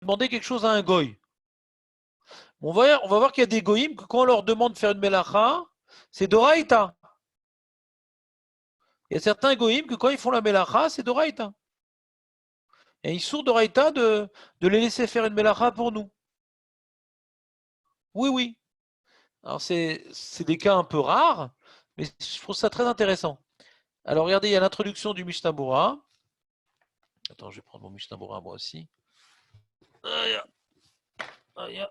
demander quelque chose à un goy. On va voir qu'il y a des goïms que quand on leur demande de faire une melacha, c'est doraïta. Il y a certains goïms que quand ils font la melacha, c'est doraïta. Et ils sont doraïta de les laisser faire une melacha pour nous. Oui, oui. Alors c'est des cas un peu rares, mais je trouve ça très intéressant. Alors regardez, il y a l'introduction du Mishnah Bora. Attends, je vais prendre mon Mishnah Bora moi aussi. Aïe, aïe.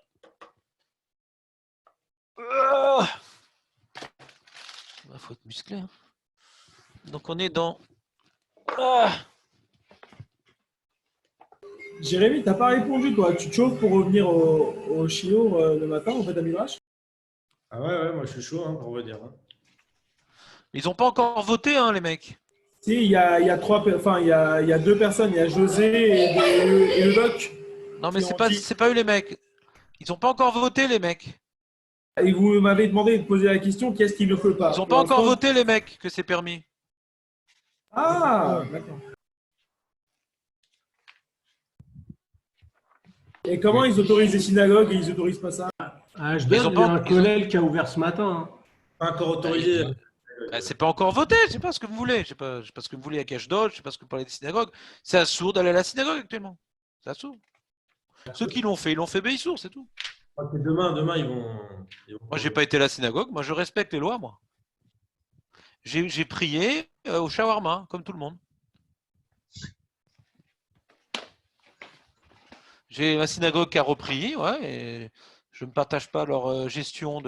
Il faut être musclé. Hein. Donc on est dans. Jérémy, t'as pas répondu, toi. Tu te chauffes pour revenir au Chio le matin, en fait, à Midrash? Ah ouais, moi je suis chaud pour revenir. Ils n'ont pas encore voté, hein, les mecs. Si, il y a deux personnes. Il y a José et le doc. Non, mais qui ont dit. c'est pas eux les mecs. Ils n'ont pas encore voté, les mecs. Et vous m'avez demandé de poser la question, qu'est-ce qui ne peut Ils pas? n'ont Pour pas encore l'instant. voté, les mecs, que c'est permis. Ah, d'accord. Et comment ils autorisent les synagogues et ils autorisent pas ça? À Mais ils Ashdod, ont il y a pas. un collège qui a ouvert ce matin. Hein. Pas encore autorisé. C'est pas encore voté, je sais pas ce que vous voulez. Je sais pas ce que vous voulez à Cashdod, je sais pas ce que vous parlez des synagogues. C'est assourd d'aller à la synagogue actuellement. C'est assourd. Ceux qui l'ont fait, ils l'ont fait Béissour, c'est tout. Demain ils vont. Moi, j'ai pas été à la synagogue, moi je respecte les lois, moi. J'ai prié au shawarma, comme tout le monde. J'ai ma synagogue qui a repris, ouais, et je ne partage pas leur gestion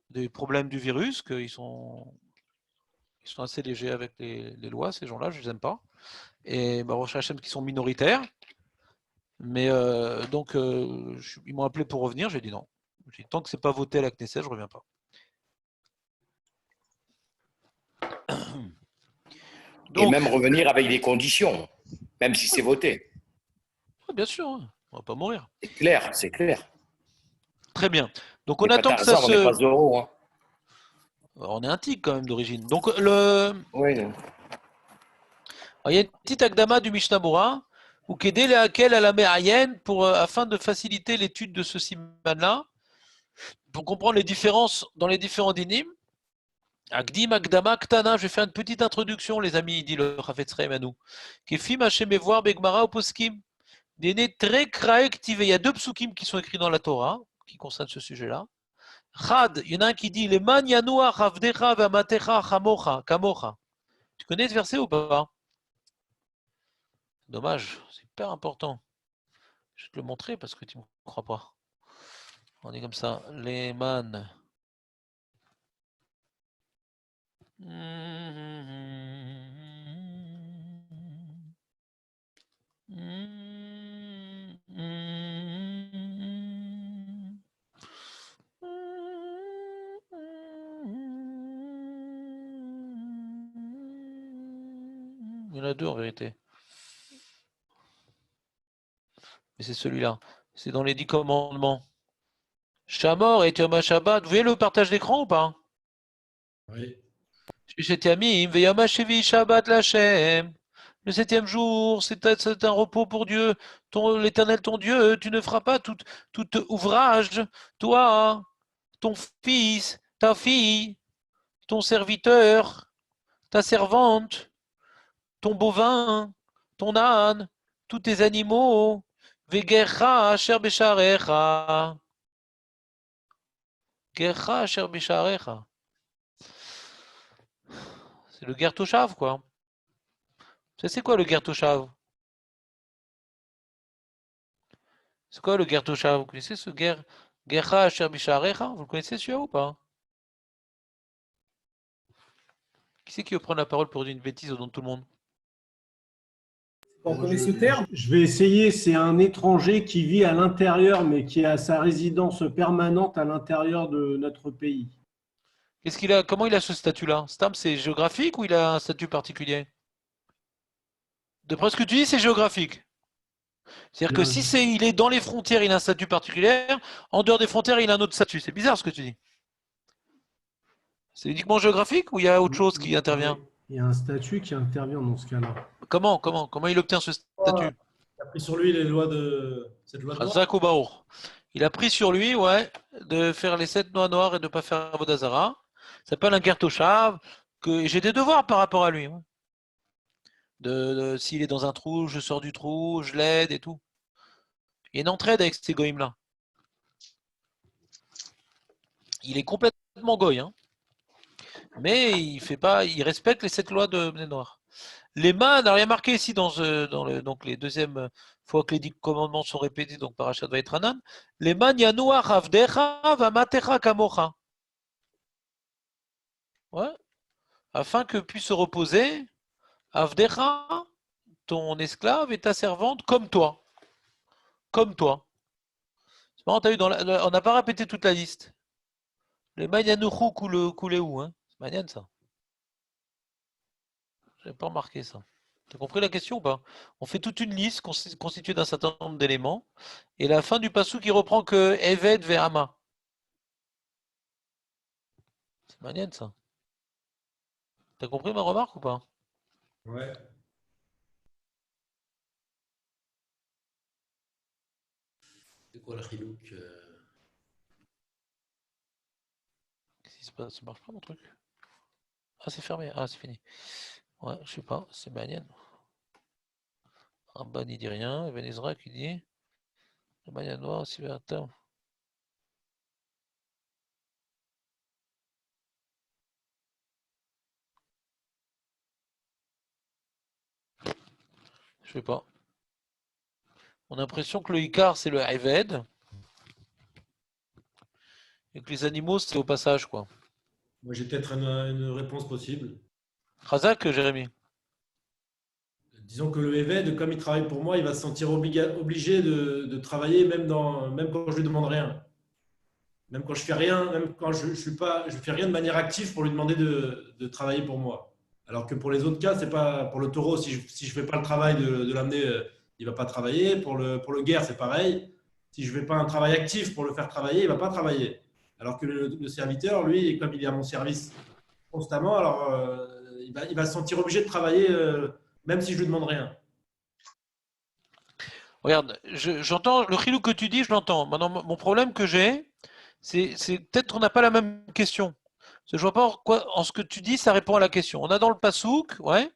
des problèmes du virus, qu'ils sont assez légers avec les lois, ces gens-là, je les aime pas. Et Baruch Hashem qui sont minoritaires. Mais donc, ils m'ont appelé pour revenir, j'ai dit non. J'ai dit, tant que c'est pas voté à la Knesset, je reviens pas. Donc, et même revenir avec des conditions, même si c'est voté. Bien sûr, hein, on va pas mourir. C'est clair, c'est clair. Très bien. Donc on attend que ça se. On n'est pas Zorro. Hein. On est un tigre quand même d'origine. Donc le. Oui. Alors, il y a une petite Akdama du Mishnah Bora, ou qu'aider laquelle à la Me'ayen afin de faciliter l'étude de ce siman-là, pour comprendre les différences dans les différents dinim. Akdim, Akdama, Ktana, je vais faire une petite introduction, les amis, dit le Chafetz Chaim à nous. Kefim Hashemevoir Begmara Poskim. Des nez très activés. Il y a deux psukim qui sont écrits dans la Torah, qui concernent ce sujet-là. Chad, il y en a un qui dit les man yanua chavdecha v'amatecha chamocha, kamocha. Tu connais ce verset ou pas? Dommage, c'est hyper important. Je vais te le montrer parce que tu ne me crois pas. On est comme ça. Les man. Il y en a deux en vérité. Mais c'est celui-là. C'est dans les 10 commandements. Shamor et Yom Shabbat. Vous voyez le partage d'écran ou pas? Oui. Le septième jour, c'est un repos pour Dieu, l'Éternel ton Dieu. Tu ne feras pas tout ouvrage, toi, ton fils, ta fille, ton serviteur, ta servante, ton bovin, ton âne, tous tes animaux. Vegercha asher besharecha. Gercha asher besharecha. C'est le Ger Toshav, quoi. C'est quoi le Ger Toshav? C'est quoi le Ger Toshav? Vous connaissez ce Gercha Asher Bisharecha? Vous le connaissez celui-là ou pas? Qui c'est qui veut prendre la parole pour dire une bêtise au nom de tout le monde? On connaît ce terme? Je vais essayer. C'est un étranger qui vit à l'intérieur, mais qui a sa résidence permanente à l'intérieur de notre pays. Comment il a ce statut-là? Stam, c'est géographique ou il a un statut particulier? D'après ce que tu dis, c'est géographique. C'est-à-dire que si il est dans les frontières, il a un statut particulier. En dehors des frontières, il a un autre statut. C'est bizarre ce que tu dis. C'est uniquement géographique ou il y a autre chose qui intervient? Il y a un statut qui intervient dans ce cas-là. Comment il obtient ce statut? a pris sur lui les lois de cette loi de noir. Chazak ou Baour. Il a pris sur lui, ouais, de faire les 7 noix noires et de ne pas faire Avodazara. Ça s'appelle un Kertoshav, que j'ai des devoirs par rapport à lui. Ouais. S'il est dans un trou, je sors du trou, je l'aide et tout. Il y a une entraide avec ces goïms-là. Il est complètement goy, hein. Mais il respecte les 7 lois de Bnei Noir. Les man, alors il y a marqué ici dans donc les deuxièmes fois que les 10 commandements sont répétés, donc par Parashat Vaïtranan, les man yanoach avdecha vamatecha kamocha. Ouais. Afin que puisse se reposer avdecha, ton esclave et ta servante, comme toi. Comme toi. C'est marrant, t'as vu, on n'a pas répété toute la liste. Les man yanouchou coulé où, hein? C'est manian ça. J'avais pas remarqué ça. T'as compris la question ou pas? On fait toute une liste constituée d'un certain nombre d'éléments, et la fin du passou qui reprend que Eved Ve'ama. C'est manienne ça. T'as compris ma remarque ou pas? Ouais. C'est quoi le chilouk Qu'est-ce qui se passe? Ça marche pas mon truc? Ah, c'est fermé. Ah, c'est fini. Ouais, je sais pas, c'est manienne. Rabban il dit rien, Even Ezra qui dit le manienne noir aussi vers terme. Je sais pas. On a l'impression que le Icar c'est le Eved et que les animaux c'est au passage quoi. Moi, j'ai peut-être une réponse possible. Razak, Jérémy. Disons que le Eved, comme il travaille pour moi, il va se sentir obligé de travailler même quand je lui demande rien. Même quand je fais rien, même quand je fais rien de manière active pour lui demander de travailler pour moi. Alors que pour les autres cas, c'est pas pour le taureau, si je fais pas le travail de l'amener, il va pas travailler. Pour le guerre, c'est pareil. Si je fais pas un travail actif pour le faire travailler, il va pas travailler. Alors que le serviteur, lui, comme il est à mon service constamment, alors il va se sentir obligé de travailler même si je lui demande rien. Regarde, j'entends le chilou que tu dis, je l'entends. Maintenant, mon problème que j'ai, c'est peut-être qu'on n'a pas la même question. Parce que je vois pas en ce que tu dis, ça répond à la question. On a dans le pasouk, ouais,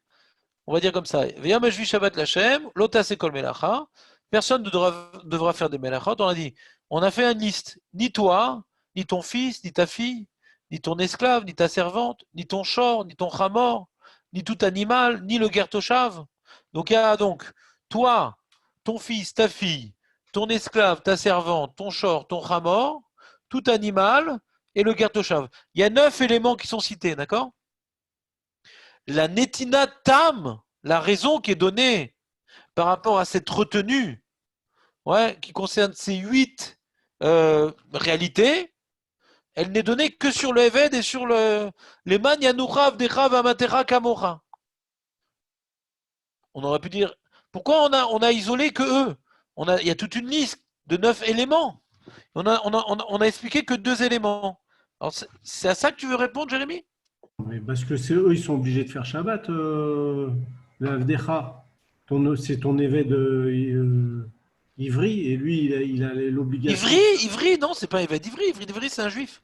on va dire comme ça. Veyam Hashvi Shabbat Lachem, Lotas Ekol Melacha. Personne ne devra faire des melachot. On a dit, on a fait une liste. Ni toi, ni ton fils, ni ta fille, ni ton esclave, ni ta servante, ni ton shor, ni ton chamor, ni tout animal, ni le gertoshav. Donc il y a donc toi, ton fils, ta fille, ton esclave, ta servante, ton shor, ton chamor, tout animal et le gertoshav. Il y a 9 éléments qui sont cités, d'accord? La netina tam, la raison qui est donnée par rapport à cette retenue, ouais, qui concerne ces 8 réalités, elle n'est donnée que sur le Eved et sur les man yanurav dechav amatera kamora. On aurait pu dire, pourquoi on a isolé que eux? Il y a toute une liste de 9 éléments. On a expliqué que 2 éléments. Alors, c'est à ça que tu veux répondre, Jérémy? Mais parce que c'est eux, ils sont obligés de faire Shabbat, le Havdecha. C'est ton évêque Ivry, et lui, il a l'obligation. Ivry, non, c'est pas Eved Ivry. Ivry, c'est un juif.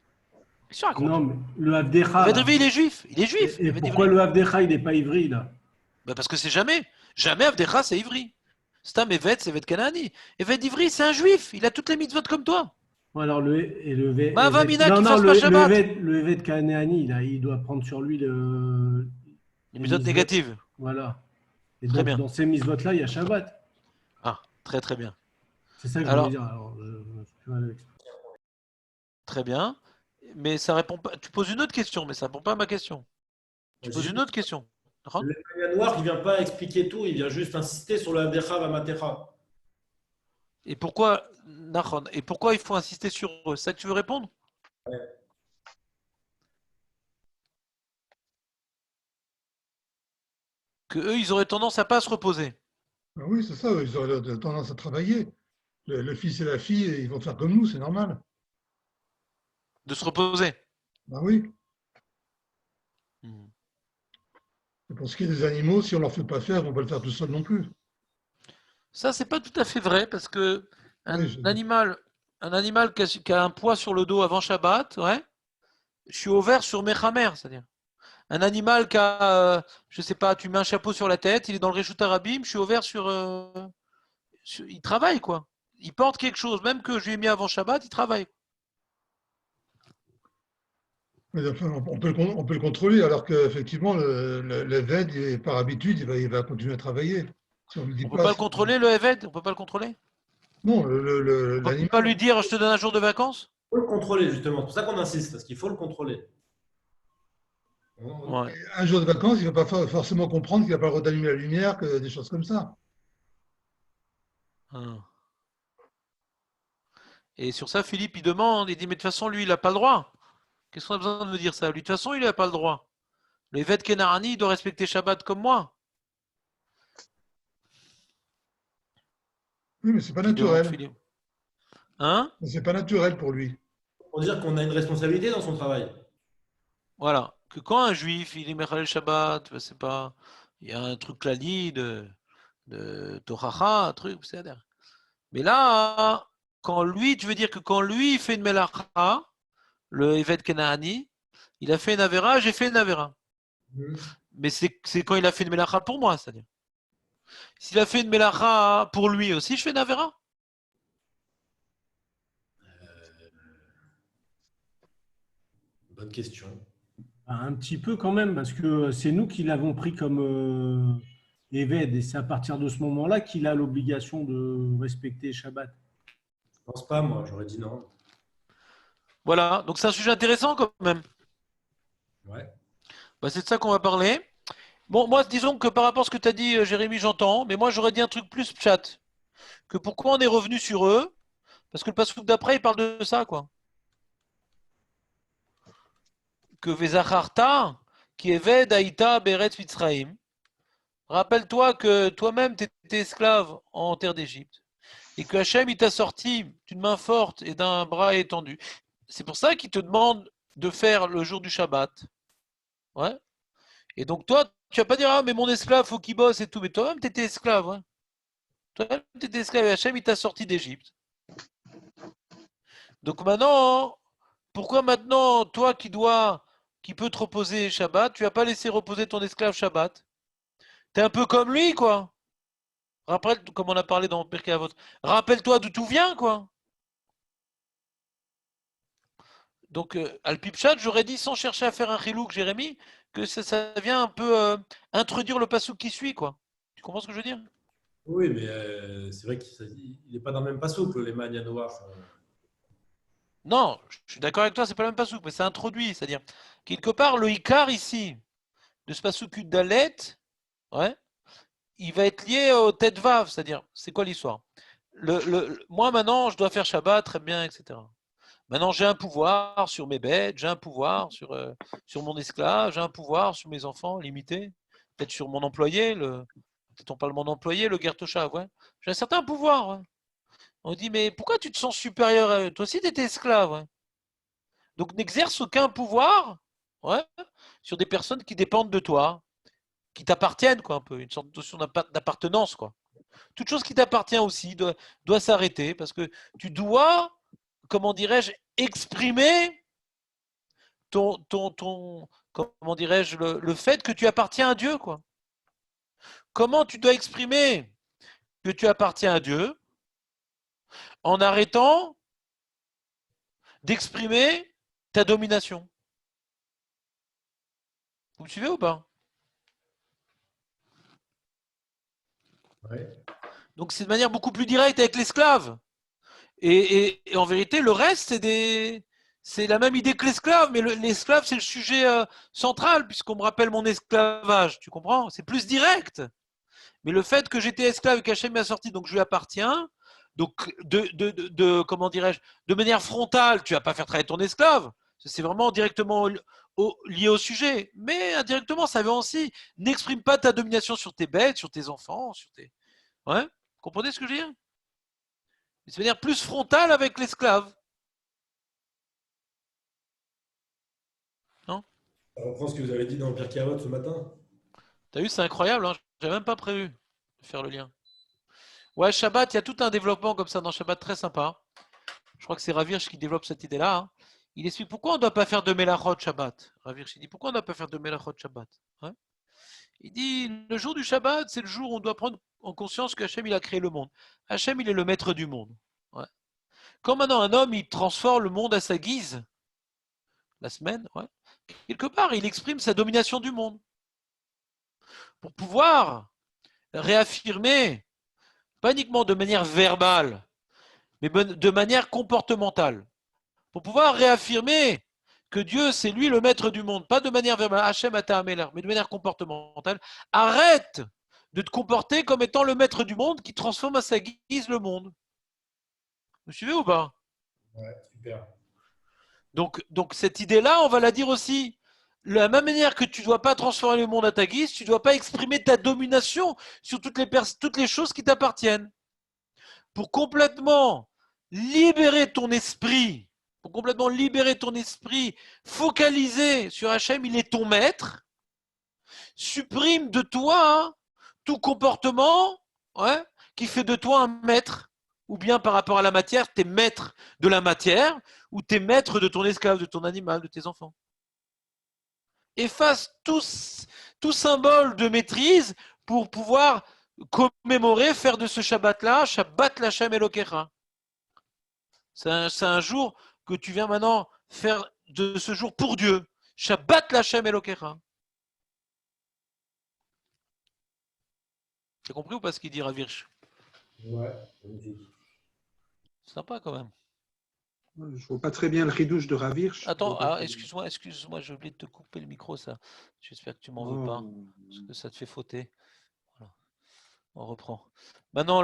Qu'est-ce que tu racontes? Non, mais le Havdecha. Eved Là. Ivry, il est juif. Il est juif. Et Eved pourquoi Ivry. le Havdecha, il n'est pas Ivry, là? Ben parce que c'est jamais. Jamais Avdecha, c'est Ivry. Stam Eved, c'est Eved Kanani. Eved Ivry, c'est un juif. Il a toutes les mitzvot comme toi. Alors, Mahava Mina non, qui non, fasse pas Shabbat. le évêque Kanéani, là, il doit prendre sur lui Les mitzvot négatives. Voilà. Et Très donc, bien. dans ces mitzvot-là, il y a Shabbat. Ah, très très bien. C'est ça que je Alors, voulais dire. Alors, très bien. Mais ça répond pas. Tu poses une autre question, mais ça répond pas à ma question. Tu poses une autre question. D'accord? Le Maya noir, il vient pas expliquer tout, il vient juste insister sur le Avdecha Vamatecha. Et pourquoi, Nachon, et pourquoi il faut insister sur eux? C'est ça que tu veux répondre? Que eux, ils auraient tendance à pas se reposer. Ben oui, c'est ça, ils auraient tendance à travailler. Le fils et la fille, ils vont faire comme nous, c'est normal. De se reposer. Ben oui. Hmm. Et pour ce qui est des animaux, si on ne leur fait pas faire, ils ne vont pas le faire tout seuls non plus. Ça, c'est pas tout à fait vrai parce que Oui, un animal qui a un poids sur le dos avant Shabbat, ouais, je suis ouvert sur Mechamer, c'est-à-dire. Un animal qui a, je sais pas, tu mets un chapeau sur la tête, il est dans le Réchut Arabim, je suis ouvert il travaille, quoi. Il porte quelque chose, même que je lui ai mis avant Shabbat, il travaille. mais enfin, on peut le contrôler, alors qu'effectivement, le VED, par habitude, il va continuer à travailler. Si on ne lui dit On peut pas. pas le contrôler, le Eved, on peut pas le contrôler. Non, On peut pas l'animal, lui dire, je te donne un jour de vacances. Il faut le contrôler, justement. C'est pour ça qu'on insiste, parce qu'il faut le contrôler. Ouais. un jour de vacances, il ne va pas forcément comprendre qu'il n'a pas le droit d'allumer la lumière, que des choses comme ça. Ah. Et sur ça, Philippe, il demande, il dit, mais de toute façon, lui, il n'a pas le droit. Qu'est-ce qu'on a besoin de me dire ça? Lui, de toute façon, il n'a pas le droit. Le Eved Kenarani, il doit respecter Shabbat comme moi. Oui, mais c'est pas Qui demande naturel. Philippe. Hein? C'est pas naturel pour lui. Pour dire qu'on a une responsabilité dans son travail. Voilà. Que quand un juif, il est Mechalel Shabbat, ben, c'est pas. Il y a un truc lali de Tochacha, un truc, c'est-à-dire. Mais là, quand lui, tu veux dire que quand lui, il fait une Melacha, le Eved Kenahani, il a fait une Avera, j'ai fait une Avera. Mais c'est quand il a fait une Melacha pour moi, c'est-à-dire. S'il a fait une Melacha pour lui aussi, je fais une Avera. Bonne question. Un petit peu quand même, parce que c'est nous qui l'avons pris comme Eved, et c'est à partir de ce moment-là qu'il a l'obligation de respecter Shabbat. Je pense pas, moi, j'aurais dit non. Voilà. Donc c'est un sujet intéressant quand même. Ouais. Bah, c'est de ça qu'on va parler. Bon, moi, disons que par rapport à ce que tu as dit, Jérémy, j'entends, mais moi, j'aurais dit un truc plus chat. Que pourquoi on est revenu sur eux? Parce que le passage d'après, il parle de ça, quoi. Que Vezacharta, qui est Ved Aïta Beret Mitzraïm. Rappelle-toi que toi-même, tu étais esclave en terre d'Égypte. Et que Hachem, il t'a sorti d'une main forte et d'un bras étendu. C'est pour ça qu'il te demande de faire le jour du Shabbat. Ouais. Et donc, toi, tu vas pas dire, ah, mais mon esclave, faut qu'il bosse et tout. Mais toi-même, tu étais esclave. Ouais. Toi-même, tu étais esclave et Hachem, il t'a sorti d'Égypte. Donc maintenant, pourquoi maintenant, toi qui peux te reposer Shabbat, tu vas pas laisser reposer ton esclave Shabbat? T'es un peu comme lui, quoi. Rappelle, comme on a parlé dans Pirkei Avot. Rappelle-toi d'où tout vient, quoi. Donc, Al-Pipchat, j'aurais dit, sans chercher à faire un chilouk, Jérémy, que ça vient un peu introduire le passouk qui suit, quoi. Tu comprends ce que je veux dire? Oui, mais c'est vrai qu'il n'est pas dans le même passouk, les Mania noirs. Non, je suis d'accord avec toi, c'est pas le même passouk, mais c'est introduit. C'est-à-dire, quelque part, le Icar ici, de ce passouk Dalet, ouais, il va être lié au tête vav, c'est-à-dire, c'est quoi l'histoire? Moi maintenant, je dois faire Shabbat, très bien, etc. Maintenant, j'ai un pouvoir sur mes bêtes, j'ai un pouvoir sur mon esclave, j'ai un pouvoir sur mes enfants, limité. Peut-être sur mon employé, peut-être on parle de mon employé, le Gertoshav, ouais. J'ai un certain pouvoir, ouais. On dit, mais pourquoi tu te sens supérieur à eux? Toi aussi, tu étais esclave, ouais. Donc, n'exerce aucun pouvoir, ouais, sur des personnes qui dépendent de toi, qui t'appartiennent, quoi, un peu, une sorte de notion d'appartenance, quoi. Toute chose qui t'appartient aussi doit s'arrêter parce que tu dois, comment dirais-je, exprimer comment dirais-je, le fait que tu appartiens à Dieu, quoi. Comment tu dois exprimer que tu appartiens à Dieu en arrêtant d'exprimer ta domination? Vous me suivez ou pas? Ouais. Donc c'est de manière beaucoup plus directe avec l'esclave. Et en vérité, le reste, c'est la même idée que l'esclave, mais l'esclave, c'est le sujet central, puisqu'on me rappelle mon esclavage, tu comprends? C'est plus direct. Mais le fait que j'étais esclave et qu'Hachem m'a sorti, donc je lui appartiens, donc comment dirais-je, de manière frontale, tu vas pas faire travailler ton esclave. C'est vraiment directement lié au sujet. Mais indirectement, ça veut aussi, n'exprime pas ta domination sur tes bêtes, sur tes enfants, sur tes. Ouais? Vous comprenez ce que je veux dire? C'est de manière plus frontale avec l'esclave. Non? Ça reprend ce que vous avez dit dans Pirkei Avot ce matin. T'as vu, c'est incroyable, hein, j'avais même pas prévu de faire le lien. Ouais, Shabbat, il y a tout un développement comme ça dans Shabbat très sympa. Je crois que c'est Ravirch qui développe cette idée-là. Hein. Il explique pourquoi on ne doit pas faire de Melachot Shabbat. Ravirch, il dit pourquoi on ne doit pas faire de Melachot Shabbat. Ouais. Il dit le jour du Shabbat, c'est le jour où on doit prendre en conscience qu'Hachem, il a créé le monde. Hachem, il est le maître du monde. Ouais. Quand maintenant un homme, il transforme le monde à sa guise, la semaine, ouais, quelque part, il exprime sa domination du monde. Pour pouvoir réaffirmer, pas uniquement de manière verbale, mais de manière comportementale. Pour pouvoir réaffirmer que Dieu, c'est lui le maître du monde, pas de manière verbale, Hachem Ata Ameler, mais de manière comportementale. Arrête de te comporter comme étant le maître du monde qui transforme à sa guise le monde. Vous suivez ou pas? Ouais, super. Donc cette idée-là, on va la dire aussi. De la même manière que tu ne dois pas transformer le monde à ta guise, tu ne dois pas exprimer ta domination sur toutes les choses qui t'appartiennent. Pour complètement libérer ton esprit, focaliser sur Hachem, il est ton maître, supprime de toi tout comportement ouais, qui fait de toi un maître, ou bien par rapport à la matière, tu es maître de la matière, ou tu es maître de ton esclave, de ton animal, de tes enfants. Efface tout symbole de maîtrise pour pouvoir commémorer, faire de ce Shabbat-là, Shabbat Lachem Elokecha. C'est un jour que tu viens maintenant faire de ce jour pour Dieu. Shabbat Lachem Elokecha. T'as compris ou pas ce qu'il dit Ravirch? Ouais, magnifique. Sympa quand même. Je vois pas très bien le ridouche de Ravirch. Attends, excuse-moi, j'ai oublié de te couper le micro, ça. J'espère que tu m'en veux pas, parce que ça te fait fauter. Voilà. On reprend. Maintenant,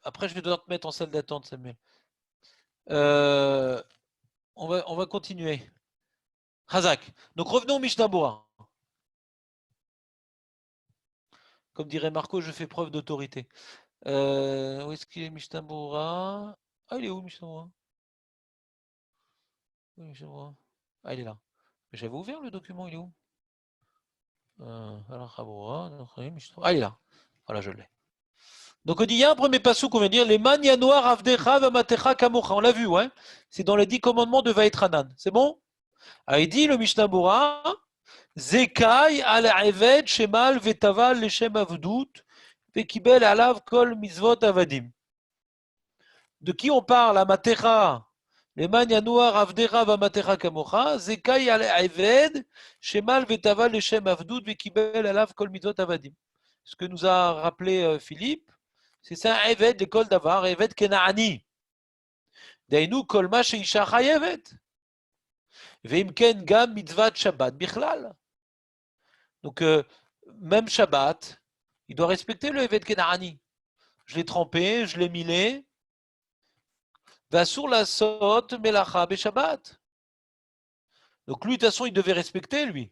après, je vais devoir te mettre en salle d'attente, Samuel. On va continuer. Razak. Donc revenons au Mishnah Bora. Comme dirait Marco, je fais preuve d'autorité. Où est-ce qu'il est Mishnah Bora? Ah, il est où Mishnah Bora? Ah, il est là. Mais j'avais ouvert le document, il est où? Ah, il est là. Voilà, je l'ai. Donc on dit, il y a un premier passage qu'on vient dire, les man yanoar avdecha vamatecha kamocha. On l'a vu, ouais. C'est dans les 10 commandements de Vaïtranan. C'est bon? Ah, il dit le Mishnah Bora, Zekai al eved shemal vetaval leshem avdut vekibel alav kol mitzvot avadim. De qui on parle? Amatecha. Les man yanoar avdecha vamatecha kamocha. Zekai al eved shemal vetaval leshem avdut vekibel alav kol mitzvot avadim. Ce que nous a rappelé Philippe, c'est ça, Eved, l'école d'Avar, Eved Kenaani. Dainu kolma sheisha chayevet. Veim ken gam mitzvat Shabbat bichlal. Donc, même Shabbat, il doit respecter le Eved Kenaani. Je l'ai trempé, je l'ai milé. Vasur la sot melacha be Shabbat. Donc, lui, de toute façon, il devait respecter, lui.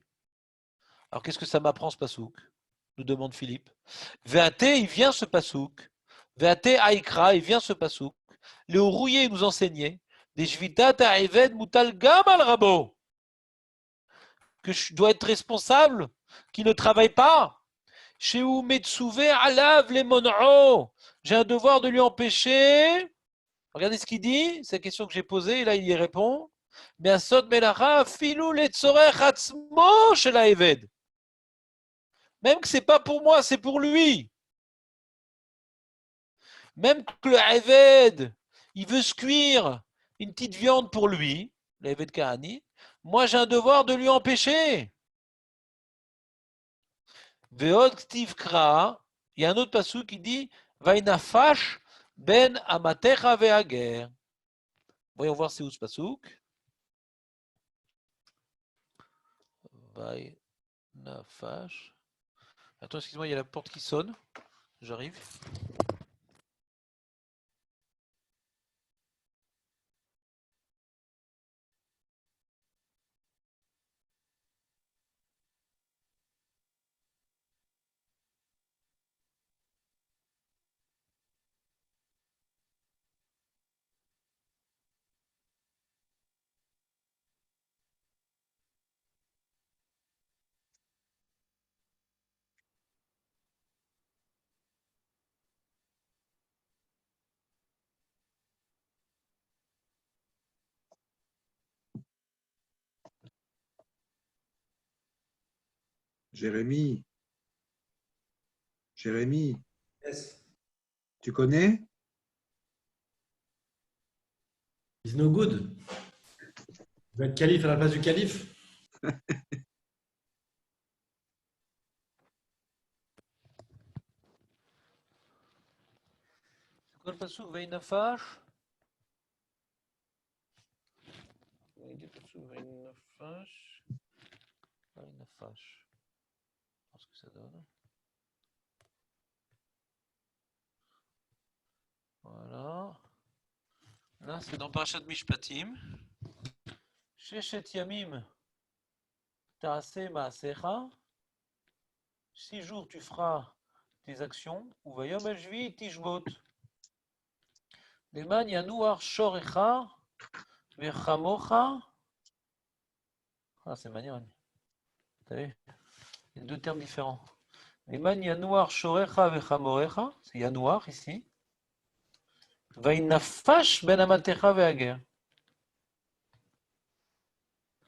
Alors, qu'est-ce que ça m'apprend, ce pasouk? Nous demande Philippe. Veate, il vient ce pasouk. Veate Aikra, il vient ce pasouk. Léo Rouillet nous enseignait des Shvitat Eved Mutal Gam al Rabo. Que je dois être responsable, qui ne travaille pas. Chez où Metsouve Alav les Monro. J'ai un devoir de lui empêcher. Regardez ce qu'il dit, c'est la question que j'ai posée, et là il y répond. Mais Sod Melacha, Filou Letzorech Atzmo chez la Eved. Même que c'est pas pour moi, c'est pour lui. Même que le Eved, il veut se cuire une petite viande pour lui, le Eved Kahani, moi j'ai un devoir de lui empêcher. Veod Ktiv Kra, il y a un autre passou qui dit Vainafash ben amatecha ve'ager. Voyons voir c'est où ce passouk. Vainafash. Attends, excuse-moi, il y a la porte qui sonne. J'arrive. Jérémy. Jérémy, Yes. tu connais? It's no good. Il va être calife à la place du calife. C'est quoi le passouk? Vaïnafash. Vaïnafash. Vaïnafash. Je pense que ça donne. Voilà. Là, c'est dans Parashat Mishpatim. Sheshet Yamim. Ta'aseh ma'asecha. 6 jours tu feras tes actions. Ou vayom el-shvi tishbot. Leman yanuar shorecha vechamocha. Ah, c'est magnifique. T'as vu? Il y a deux termes différents. Leman yanuar shorecha vechamorecha. C'est yanuar ici. Vaïnafash ben amatecha ve'ager.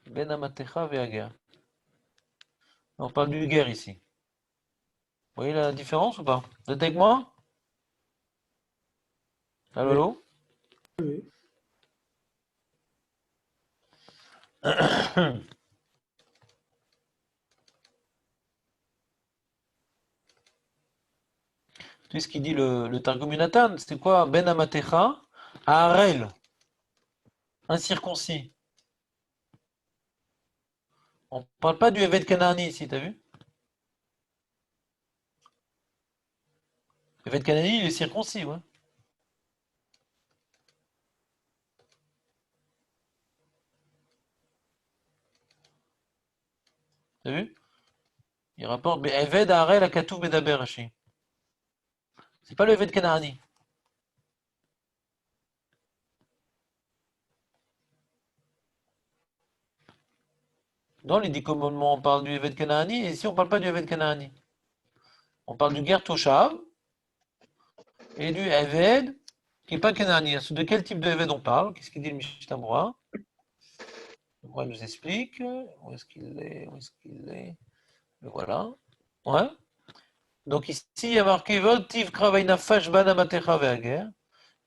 Ben amatecha ve'ager. On parle du guerre ici. Vous voyez la différence ou pas? Vous êtes avec moi? Allô, allô? Oui. Tu sais ce qu'il dit le Targum Yonatan? C'est quoi? Ben Amatecha, Harel, incirconcis. On ne parle pas du Eved Canaani ici, t'as vu? Eved Canaani, il est circoncis, ouais. T'as vu? Il rapporte Eved Harel Akatou Bedaber Rashi. C'est pas le Eved Canaani. Dans les 10 commandements, on parle du Eved Canaani, et ici, on ne parle pas du Eved Canaani. On parle du Ger Toshav et du Eved qui n'est pas Canaani. De quel type de Eved on parle? Qu'est-ce qu'il dit le Mishnah Berurah? On nous explique. Où est-ce qu'il est? Où est-ce qu'il est? Le voilà. Ouais. Donc ici, il y a marqué Vod Tivkra Vainafash Ban Amatecha Ve'ager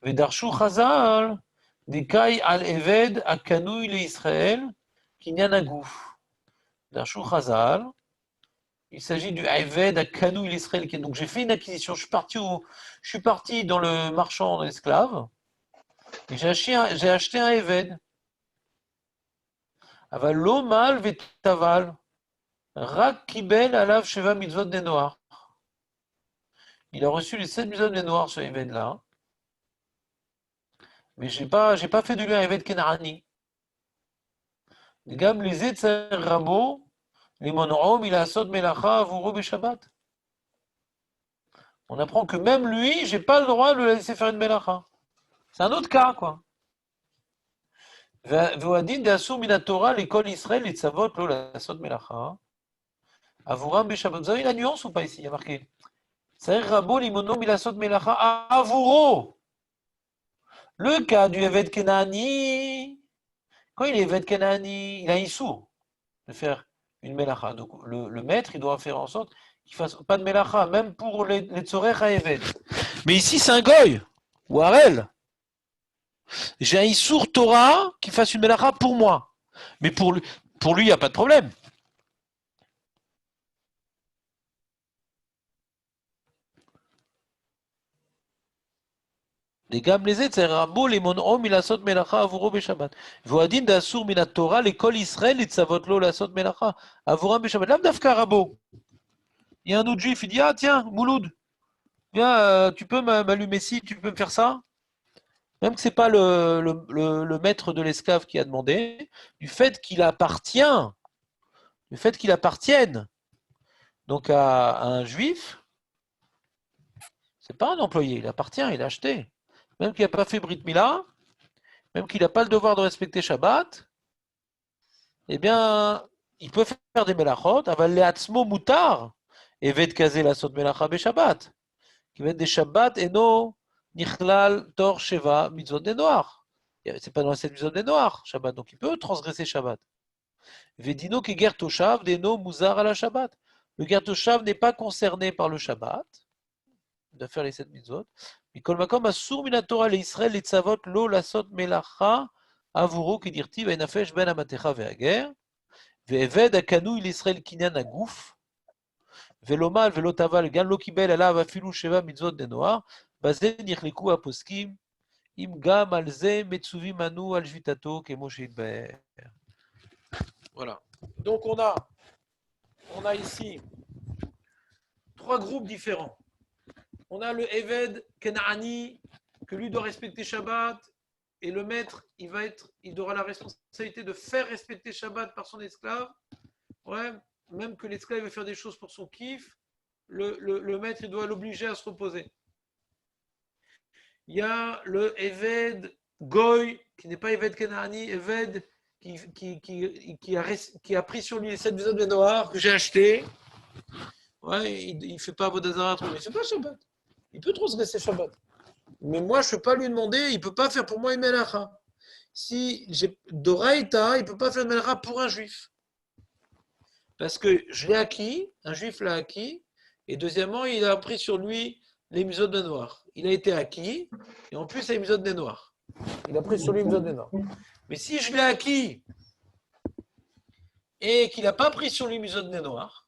Vedarshu Chazal Dikai Al Eved Akanui Le Israël Kinyan Agouf. Darshu Chazal. Il s'agit du Eved Akanui l'Israël. Donc j'ai fait une acquisition. Je suis parti dans le marchand d'esclaves et j'ai acheté un Eved. Aval lo mal vetaval. Rak kibel alav sheva mitzvot des noirs. Il a reçu les 7 mitzvot des noirs, ce Eved là. Mais j'ai pas fait de lui un Eved Kenarani. Gam les etzer rabo, les monorom, il a sod melacha avuro beshabbat. On apprend que même lui, j'ai pas le droit de le laisser faire une melacha. C'est un autre cas, quoi. Voadin de asur min Torah l'école Israël et tzavot lo la sod melacha. Avuram beshabbat. Vous avez la nuance ou pas ici? Il y a marqué. Tzer rabo limonom il a sod melacha avuro. Le cas du Eved Kenani, quand il est Eved Kenani, il a un issour de faire une melacha. Donc le maître, il doit faire en sorte qu'il ne fasse pas de melacha, même pour les tzorech à Eved. Mais ici, c'est un goy, ou Harel. J'ai un issour Torah qui fasse une melacha pour moi. Mais pour lui, il n'y a pas de problème. Les gamlezet, c'est rabo, les mon'om, il a sot melacha, avuro beshabbat. Voadin d'asur min Torah, l'école Israël, et tzavot lo la sot melacha, avuram beshabbat. L'âme d'Afka rabo. Il y a un autre juif, il dit, ah tiens, Mouloud, viens, tu peux m'allumer ci, tu peux me faire ça? Même que ce n'est pas le maître de l'esclave qui a demandé, du fait qu'il appartienne donc à un juif, c'est pas un employé, il appartient, il a acheté. Même qu'il n'a pas fait Brit Mila, même qu'il n'a pas le devoir de respecter Shabbat, eh bien, il peut faire des melachot, aval le'atzmo mutar, evet kaze la sot melacha beShabbat, qui va être des Shabbat et no nichlal tor sheva mitzvot des noirs. C'est pas dans cette mitzvot des noirs, Shabbat, donc il peut transgresser Shabbat. Vedino keger toshav deno muzar à la Shabbat. Le Gertoshav n'est pas concerné par le Shabbat, il doit faire les 7 mitzvot. Mais kol makom asur min haTorah leIsraël letzavot lo lasot melacha avuro kedirtiv enafesh ben amatecha ve'ager ve'eved akanui l'Israël kinyan aguf ve'lomal ve'lotaval gan lo kibel alav afilu sheva mitzvot de noar baze nichliku aposkim im gam al ze metzuvim anu al jvitato kemo sheitber. Voilà. Donc on a ici 3 groupes différents. On a le Eved Kenaani, que lui doit respecter Shabbat, et le maître, il aura la responsabilité de faire respecter Shabbat par son esclave. Ouais, même que l'esclave veut faire des choses pour son kiff, le maître, il doit l'obliger à se reposer. Il y a le Eved Goy, qui n'est pas Eved Kenaani, Eved qui a pris sur lui les 7 mitzvot de Noir que j'ai acheté. Ouais, il ne fait pas Avodazara, mais il ne fait pas Shabbat. Il peut transgresser Shabbat. Mais moi, je ne peux pas lui demander, il ne peut pas faire pour moi une melacha. Si j'ai Doraïta, il ne peut pas faire une melacha pour un juif. Parce que je l'ai acquis, un juif l'a acquis, et deuxièmement, il a pris sur lui les mitzvot de Noir. Il a été acquis, et en plus, les mitzvot de Noir. Il a pris sur lui les mitzvot de Noir. Mais si je l'ai acquis, et qu'il n'a pas pris sur lui les mitzvot de Noir,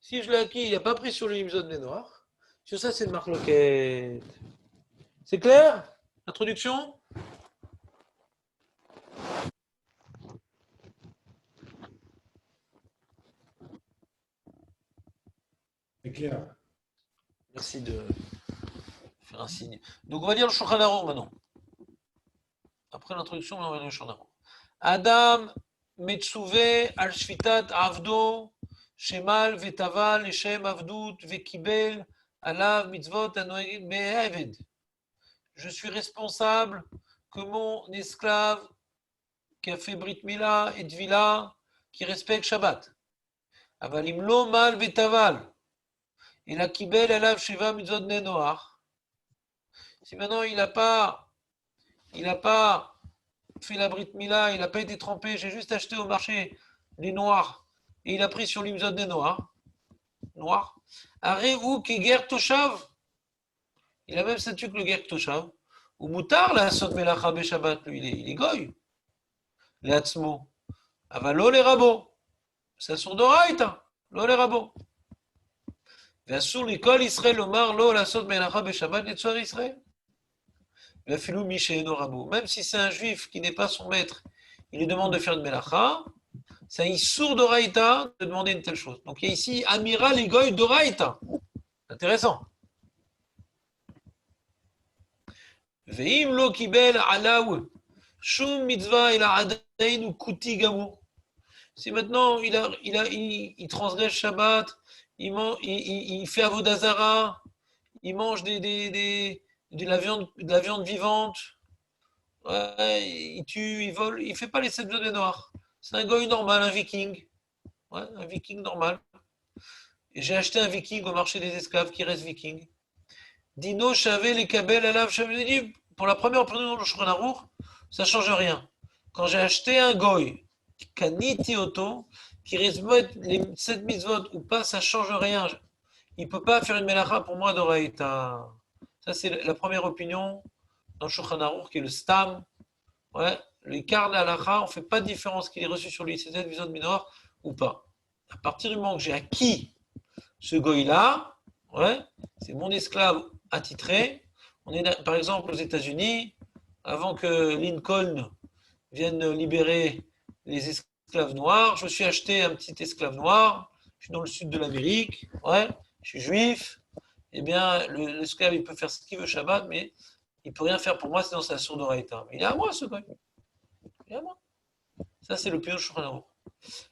si je l'ai acquis, il n'a pas pris sur lui l'épisode des Noirs. Sur ça, c'est une marloquette. C'est clair? Introduction? C'est clair. Merci de faire un signe. Donc, on va lire le Shulchan Aruch maintenant. Après l'introduction, on va lire le Shulchan Aruch. Adam Metsuve al Shvitat Avdo Shemal vetaval leshem avdut vekibel alav mitzvot anoegim be'eved. Je suis responsable que mon esclave qui a fait Brit Mila et Tvila, qui respecte Shabbat. Avalim lo mal vetaval. Et la kibel alav sheva mitzvot ne noach. Si maintenant il n'a pas fait la Brit Mila, il n'a pas été trempé, j'ai juste acheté au marché les noirs. Et il a pris sur lui mitzvot des noirs. Arrez-vous que Ger Toshav, il a même statut que le Ger Toshav. Ou Moutar, la Sot Melacha Be Shabbat, lui, il est goy. Les Hatzmo. Avalo les rabots. C'est sur Doraïta. Lo les rabots. Ve'asur l'école Israël Omar lo la Sot Melacha Be Shabbat, les Tsoar Israël. Ve'afilou Mishéno Rabo. Même si c'est un juif qui n'est pas son maître, il lui demande de faire une Melacha. C'est un Issour d'Oraïta de demander une telle chose. Donc il y a ici Amiral et Goy d'Oraïta. Intéressant. Ve'im lo kibel alaw shum mitzvah ila adain ou kuti gamur. Si maintenant il transgresse Shabbat, il fait Avodazara, il mange de la viande vivante, ouais, il tue, il vole, il ne fait pas les 7 jours de noirs. C'est un goy normal, un viking. Ouais, un viking normal. Et j'ai acheté un viking au marché des esclaves qui reste viking. Dino, Chavé, les Kabel, Alav, Chavé, pour la première opinion de Shulchan Aruch, ça ne change rien. Quand j'ai acheté un goy, Kaniti Oto, qui respecte les 7 mitzvot ou pas, ça ne change rien. Il ne peut pas faire une melacha pour moi d'Oraïta. Ça, c'est la première opinion dans Shulchan Aruch, qui est le Stam. Ouais. Les quarts de la halakha, on ne fait pas de différence qu'il ait reçu sur lui, c'est cette vision de minor ou pas. À partir du moment que j'ai acquis ce goy-là, ouais, c'est mon esclave attitré. On est par exemple aux États-Unis, avant que Lincoln vienne libérer les esclaves noirs, je me suis acheté un petit esclave noir, je suis dans le sud de l'Amérique, ouais, je suis juif, eh bien l'esclave il peut faire ce qu'il veut Shabbat, mais il ne peut rien faire pour moi, sinon c'est la sourde d'Oraïta. Mais il est à moi ce goy. Ça, c'est le pire Shulchan Aruch.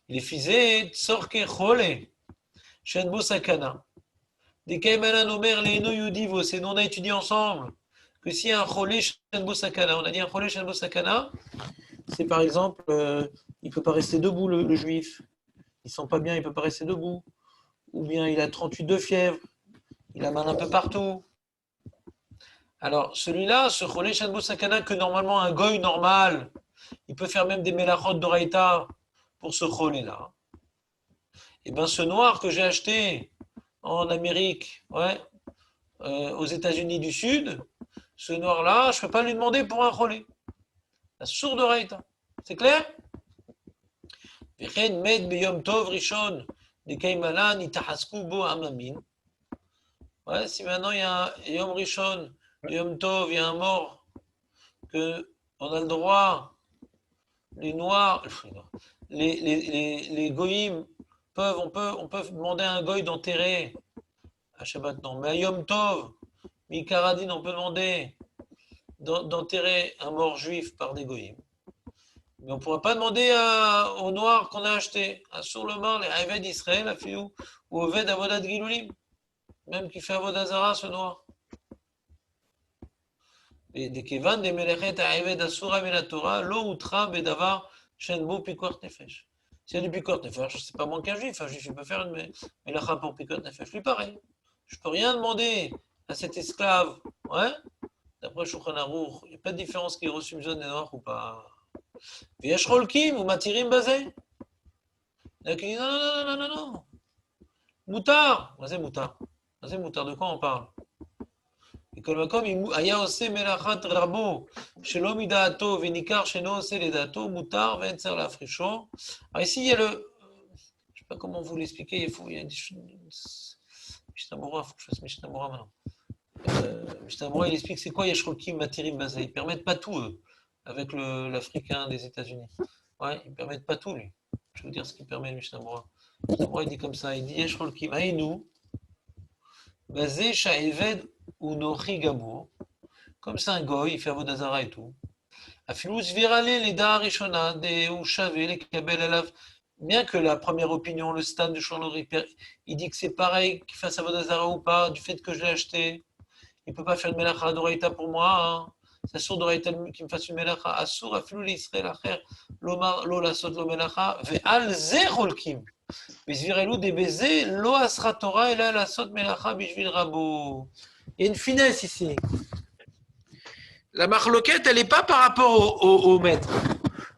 Il est fisé, Tzorke Chole, Shenbo Sakana. Des Kaimanan Omer, les Eno Yudivo, c'est nous on a étudié ensemble que si un Chole, Shenbo Sakana, on a dit un Chole, Shenbo Sakana, c'est par exemple, il ne peut pas rester debout le juif, il ne sent pas bien, il ne peut pas rester debout, ou bien il a 38 de fièvre, il a mal un peu partout. Alors, celui-là, ce Chole, Shenbo Sakana, que normalement un goy normal, il peut faire même des mélachot d'Oraïta pour ce cholé-là. Et bien, ce noir que j'ai acheté en Amérique, ouais, aux États-Unis du Sud, ce noir-là, je ne peux pas lui demander pour un relais. La sourde oreille. C'est clair? וכן מת ביום טוב ראשון, דקיימלה נתחזקו בו עממים. Ouais, si maintenant il y a un Yom Rishon, Yom Tov, il y a un mort, qu'on a le droit, les Noirs, les Goïms, on peut demander à un Goï d'enterrer, à Shabbat non, mais à Yom Tov, Mikaradin, on peut demander d'enterrer un mort juif par des Goïms. Mais on ne pourra pas demander aux Noirs qu'on a acheté, à sur le mort, les Aved d'Israël, à Fiou, ou Oved Avodat Gilulim, même qui fait Avodat Zara, ce Noir. Des Kevan, des Melechet, Aved Asura, Menatora, Lo Utra, Bedavar, Shenbo, Pikort Nefesh. S'il y a du Pikort Nefesh, c'est pas moins qu'un juif, il peut faire une Melacha pour Pikort Nefesh. Lui, pareil. Je ne peux rien demander à cet esclave, ouais, d'après Shulchan Aruch, il n'y a pas de différence qu'il ait reçu une zone des Noirs ou pas. ויש חולקים ומתירים בזה. Non. מותר. מה זה מותר? מה זה מותר? De quoi on parle? מכל מקום, אם היה עושה מלאכת רבו שלא מדעתו וניכר שאינו עושה לדעתו, מותר ואין צריך להפרישו. Alors ici, il y a le... Je ne sais pas comment vous l'expliquer, il y a des choses... Mishnah-Mora, il faut que je fasse Mishnah-Mora maintenant. Mishnah-Mora, il explique c'est quoi Yesh Cholkim Matirim Bazé. Ils ne permettent pas tout, eux. Avec l'Africain des États-Unis. Ouais, ils ne permettent pas tout, lui. Je vais vous dire ce qu'il permet, le Mishnah Mora. Le Mishnah Mora, il dit comme ça, il dit, Yesh Cholkim Aïnou, Bazé Sha'eved ou Nochi Gabour. Comme c'est un goy, il fait Avodah Zara et tout. Afilou Zvirale, les Da'ar Rishona, des Ushavé, les Kabel Alav. Bien que la première opinion, le stade de Shonor, il dit que c'est pareil qu'il fasse Avodah Zara ou pas, du fait que je l'ai acheté. Il ne peut pas faire une Melacha d'Oreita pour moi, hein. C'est assour d'Oreita qui me fasse une melacha. Assour afilou l'Israël acher lomar lo lasot lo melacha ve'al ze cholkim. Bezvirelu de beze lo asra Torah ela lasot melacha bishvil rabo. Il y a une finesse ici. La marloquette, elle n'est pas par rapport au maître.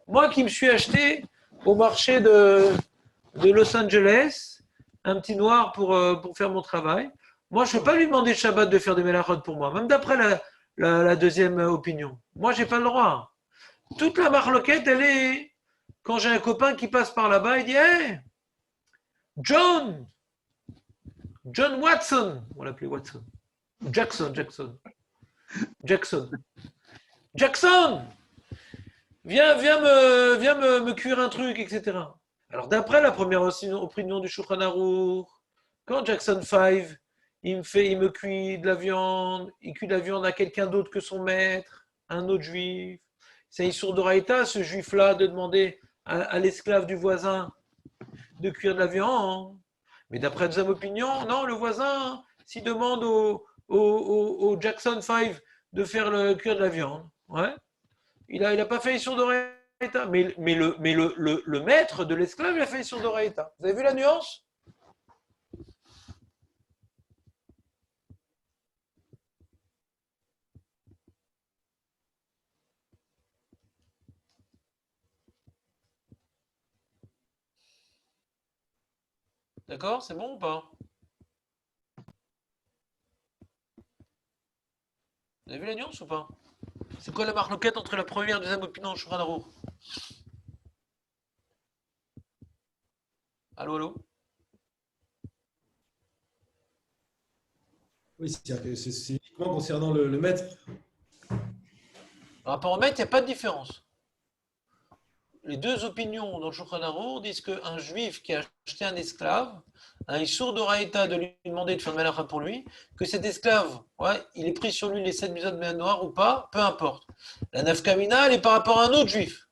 Moi qui me suis acheté au marché de Los Angeles un petit noir pour faire mon travail, moi je ne peux pas lui demander le Shabbat de faire des melachot pour moi, même d'après la deuxième opinion. Moi, je n'ai pas le droit. Toute la marloquette, elle est... Quand j'ai un copain qui passe par là-bas, il dit « Hey, John Watson !» On l'appelait Watson. Jackson. Viens me cuire un truc, etc. Alors, d'après la première opinion du Shulchan Aruch, quand Jackson 5, il me cuit de la viande, il cuit de la viande à quelqu'un d'autre que son maître, un autre juif. C'est Issour d'Oraïta, ce juif-là, de demander à l'esclave du voisin de cuire de la viande. Mais d'après la deuxième opinion, non, le voisin, s'il demande au Jackson 5 de faire cuire de la viande, ouais, il a pas fait Issour d'Oraïta. Mais le maître de l'esclave, il a fait Issour d'Oraïta. Vous avez vu la nuance? D'accord? C'est bon ou pas? Vous avez vu la nuance ou pas? C'est quoi la marloquette entre la première et la deuxième opinion de Shulchan Aruch? Allô? Oui, c'est uniquement concernant le maître. Par rapport au maître, il n'y a pas de différence. Les deux opinions dans le Shulchan Aruch disent qu'un juif qui a acheté un esclave a un Issour d'Oraïta de lui demander de faire melacha pour lui, que cet esclave, ouais, il est pris sur lui les 7 mitzvot de noir ou pas, peu importe. La nafkamina, elle est par rapport à un autre juif.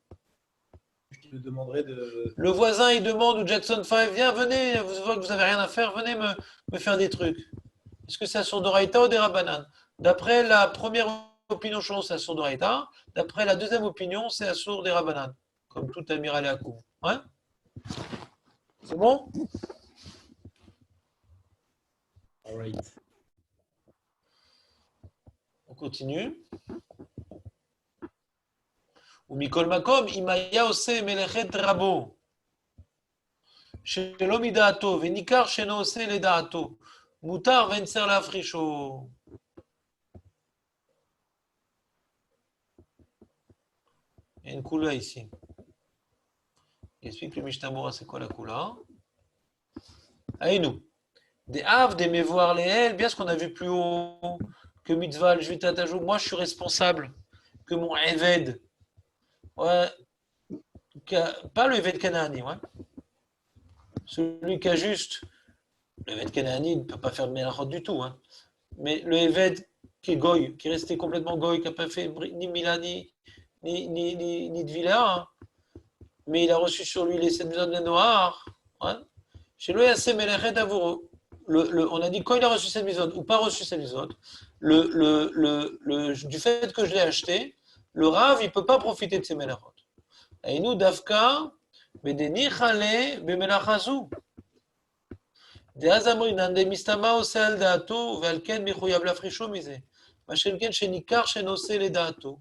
Je te demanderai de... Le voisin, il demande, ou Jackson 5, viens, venez, vous voyez que vous n'avez rien à faire, venez me faire des trucs. Est-ce que c'est Issour d'Oraïta ou des Rabbanan? D'après la première opinion, c'est Issour d'Oraïta. D'après la deuxième opinion, c'est Issour des Rabbanan. Comme tout amiral et Akoum. Ouais? C'est bon? All right. On continue. Ou Mikol Makom, Imaya Ose Melechet Rabo. שלא מדעתו, וניכר שאינו עושה לדעתו, מותר ואין צר להפרישו. Il y a une coula ici. Il explique le Mishnah Bora, c'est quoi la coula? Allez, nous. Des havres, des mévoirs, les L, bien ce qu'on a vu plus haut, que mitzvah, le juit tatajou, moi je suis responsable, que mon Eved, ouais, pas le Eved Kanaani, ouais. Celui qui a juste, le Eved Kanaani ne peut pas faire de Melachot du tout, hein. Mais le Eved qui est Goy, qui est resté complètement Goy, qui n'a pas fait ni Mila, ni de Villa, hein. Mais il a reçu sur lui les 7 zones de Noir, ouais. Chez lui, c'est Melechet Avouro. On a dit quand il a reçu cette misode ou pas reçu cette misode, du fait que je l'ai acheté, le Rav, il ne peut pas profiter de ces Melachot. Et nous, Davka, Bedeni Chale, Bemelachazu. דאז אמרינן דמסתמה עושה על דעתו, ועל כן מחויב להפרישו מזה. מה שכן שניכר שנושא לדעתו,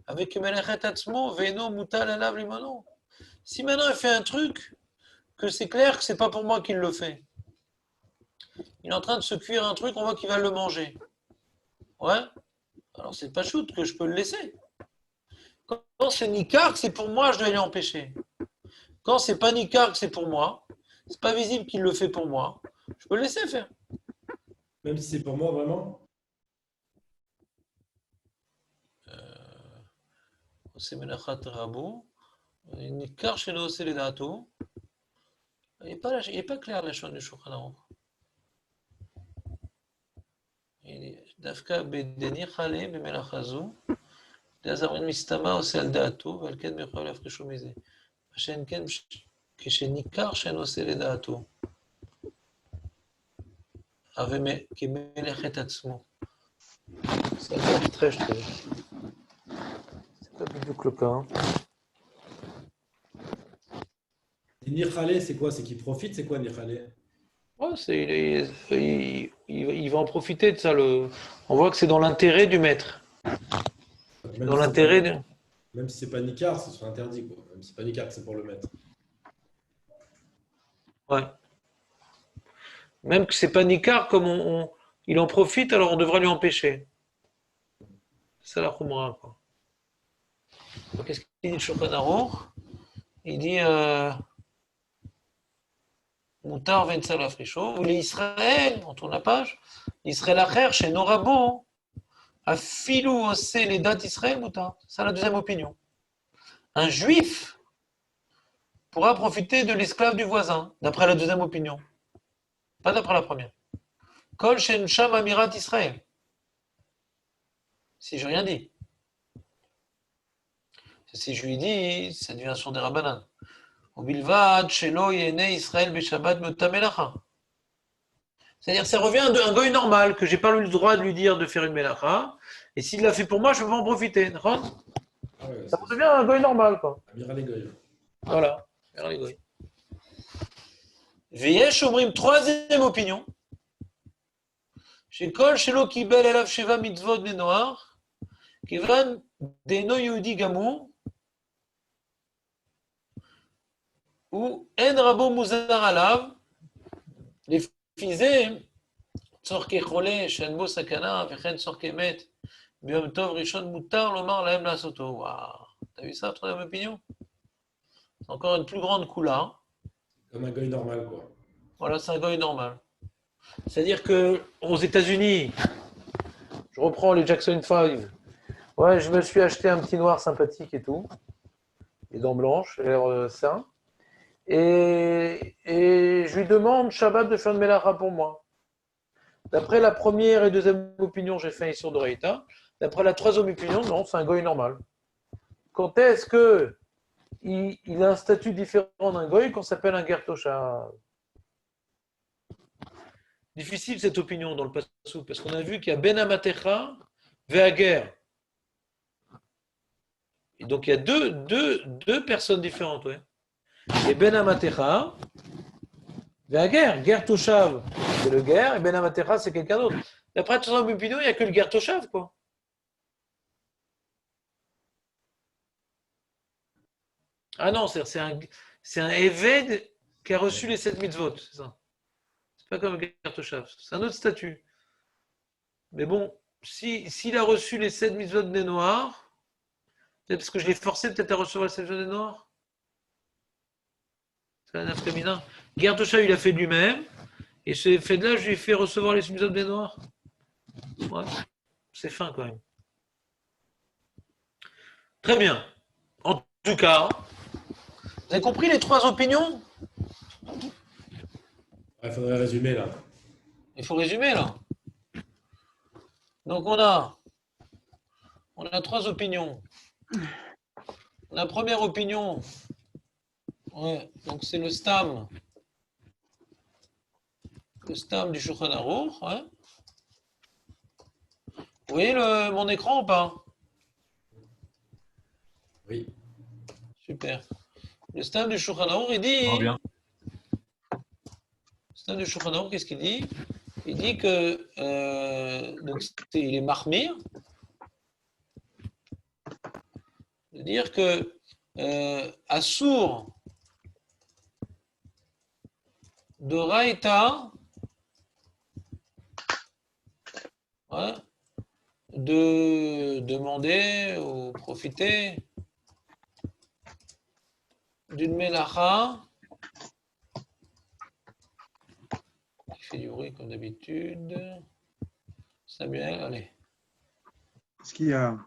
avec מלאכת עצמו, ואינו מוטל עליו למנו. Si maintenant il fait un truc, que c'est clair que c'est pas pour moi qu'il le fait. Il est en train de se cuire un truc, on voit qu'il va le manger. Ouais. Alors c'est pas shoot que je peux le laisser. Quand c'est Nikar, que c'est pour moi, je dois lui empêcher. Quand c'est pas Nikar, que c'est pour moi, c'est pas visible qu'il le fait pour moi, je peux le laisser faire. Même si c'est pour moi, vraiment? C'est Menachat Rabou. Nikar chez nous, c'est les datos. Il n'est pas clair la chose du Shulchan Aruch. דווקא בדניחא ליה במלאכה זו, דאז אמרין מסתמה עושה על דעתו, ועל כן מחויב להפרישו מזה. מה שאין כן, כשניכר שאינו עושה לדעתו, אבל כמלאכת עצמו. C'est un peu abstrait, je trouve. C'est pas bidouc le cas. Nichale, c'est quoi? C'est qu'il profite? C'est quoi Nichale? Ouais, il va en profiter de ça. On voit que c'est dans l'intérêt du maître. Dans l'intérêt de... Même si c'est pas Nikar, ce serait interdit, quoi. Même si c'est pas Nikar, c'est pour le maître. Ouais. Même que c'est pas Nikar, comme il en profite, alors on devrait lui empêcher. C'est ça la Khumra, quoi. Donc, qu'est-ce qu'il dit le Shulchan Aruch? Il dit Moutar Vensa la Fricho, ou l'Israël, on tourne la page, l'Israël Acher, chez Norabo, a filou aussi les dates d'Israël, Moutar. C'est la deuxième opinion. Un juif pourra profiter de l'esclave du voisin, d'après la deuxième opinion. Pas d'après la première. Kol Shen Sham Amirat Israël. Si je n'ai rien dit. Si je lui dis, ça devient sur des rabbanan. Bilvad, Shelo, Yene, Israël, Beshabbat, Metamelacha. C'est-à-dire, ça revient à un goy normal, que je n'ai pas eu le droit de lui dire de faire une melacha, et s'il l'a fait pour moi, je peux en profiter. Ouais, ça devient un goy normal, quoi. Amira les goy. Voilà. Veyesh Omrim, troisième opinion. Chez Kol, Shelo, Kibel, Elav, Sheva, Mitzvot, Nenoar, Kivan, Deno, Yehudi, Gamur, ou En Rabo Muzar Alav, les fizé, Tzorke Chole, Shenbo Sakana, Vechen Tzorke Met, Biom Tov Rishon Mutar, Lomar Lahem Lasoto. Waouh, t'as vu ça, troisième opinion? C'est encore une plus grande coula. Comme un goy normal, quoi. Voilà, c'est un goy normal. C'est-à-dire que aux États-Unis, je reprends les Jackson 5. Ouais, je me suis acheté un petit noir sympathique et tout, les dents blanches, l'air sain. Et je lui demande Shabbat de faire une melacha pour moi. D'après la première et deuxième opinion, j'ai fait un Issur d'Oreïta. D'après la troisième opinion, non, c'est un goy normal. Quand est-ce qu'il a un statut différent d'un goy qu'on s'appelle un gertosha? Difficile cette opinion dans le passou, parce qu'on a vu qu'il y a Ben Amatecha Ve'ager. Et donc il y a deux personnes différentes, ouais. Et Ben Amatecha, Ve'ager, Ger Toshav, c'est le Ger, et Ben Amatecha, c'est quelqu'un d'autre. D'après tout ça, il n'y a que le Ger Toshav, quoi. Ah non, c'est un Eved qui a reçu les 7 mitzvot, c'est ça. C'est pas comme Ger Toshav, c'est un autre statut. Mais bon, s'il a reçu les 7 mitzvot des Noirs, peut-être parce que je l'ai forcé peut-être à recevoir les 7 mitzvot des Noirs. C'est un féminin. Ger Toshav, il a fait de lui-même, et ce fait-là, je lui ai fait recevoir les mitzvot des Noirs. Ouais, c'est fin quand même. Très bien. En tout cas, vous avez compris les 3 opinions? Il faudrait résumer là. Il faut résumer là. Donc on a 3 opinions. La première opinion, ouais, donc c'est le stam du Shulchan Aruch. Ouais. Vous voyez mon écran ou pas? Oui. Super. Le stam du Shulchan Aruch, il dit. bien. Le stam du Shulchan Aruch, qu'est-ce qu'il dit? Il dit que donc il est mahmir, de dire que Assour de Raïta, ouais, de demander ou profiter d'une mélacha qui fait du bruit comme d'habitude. Samuel, allez. Est-ce qu'il y a...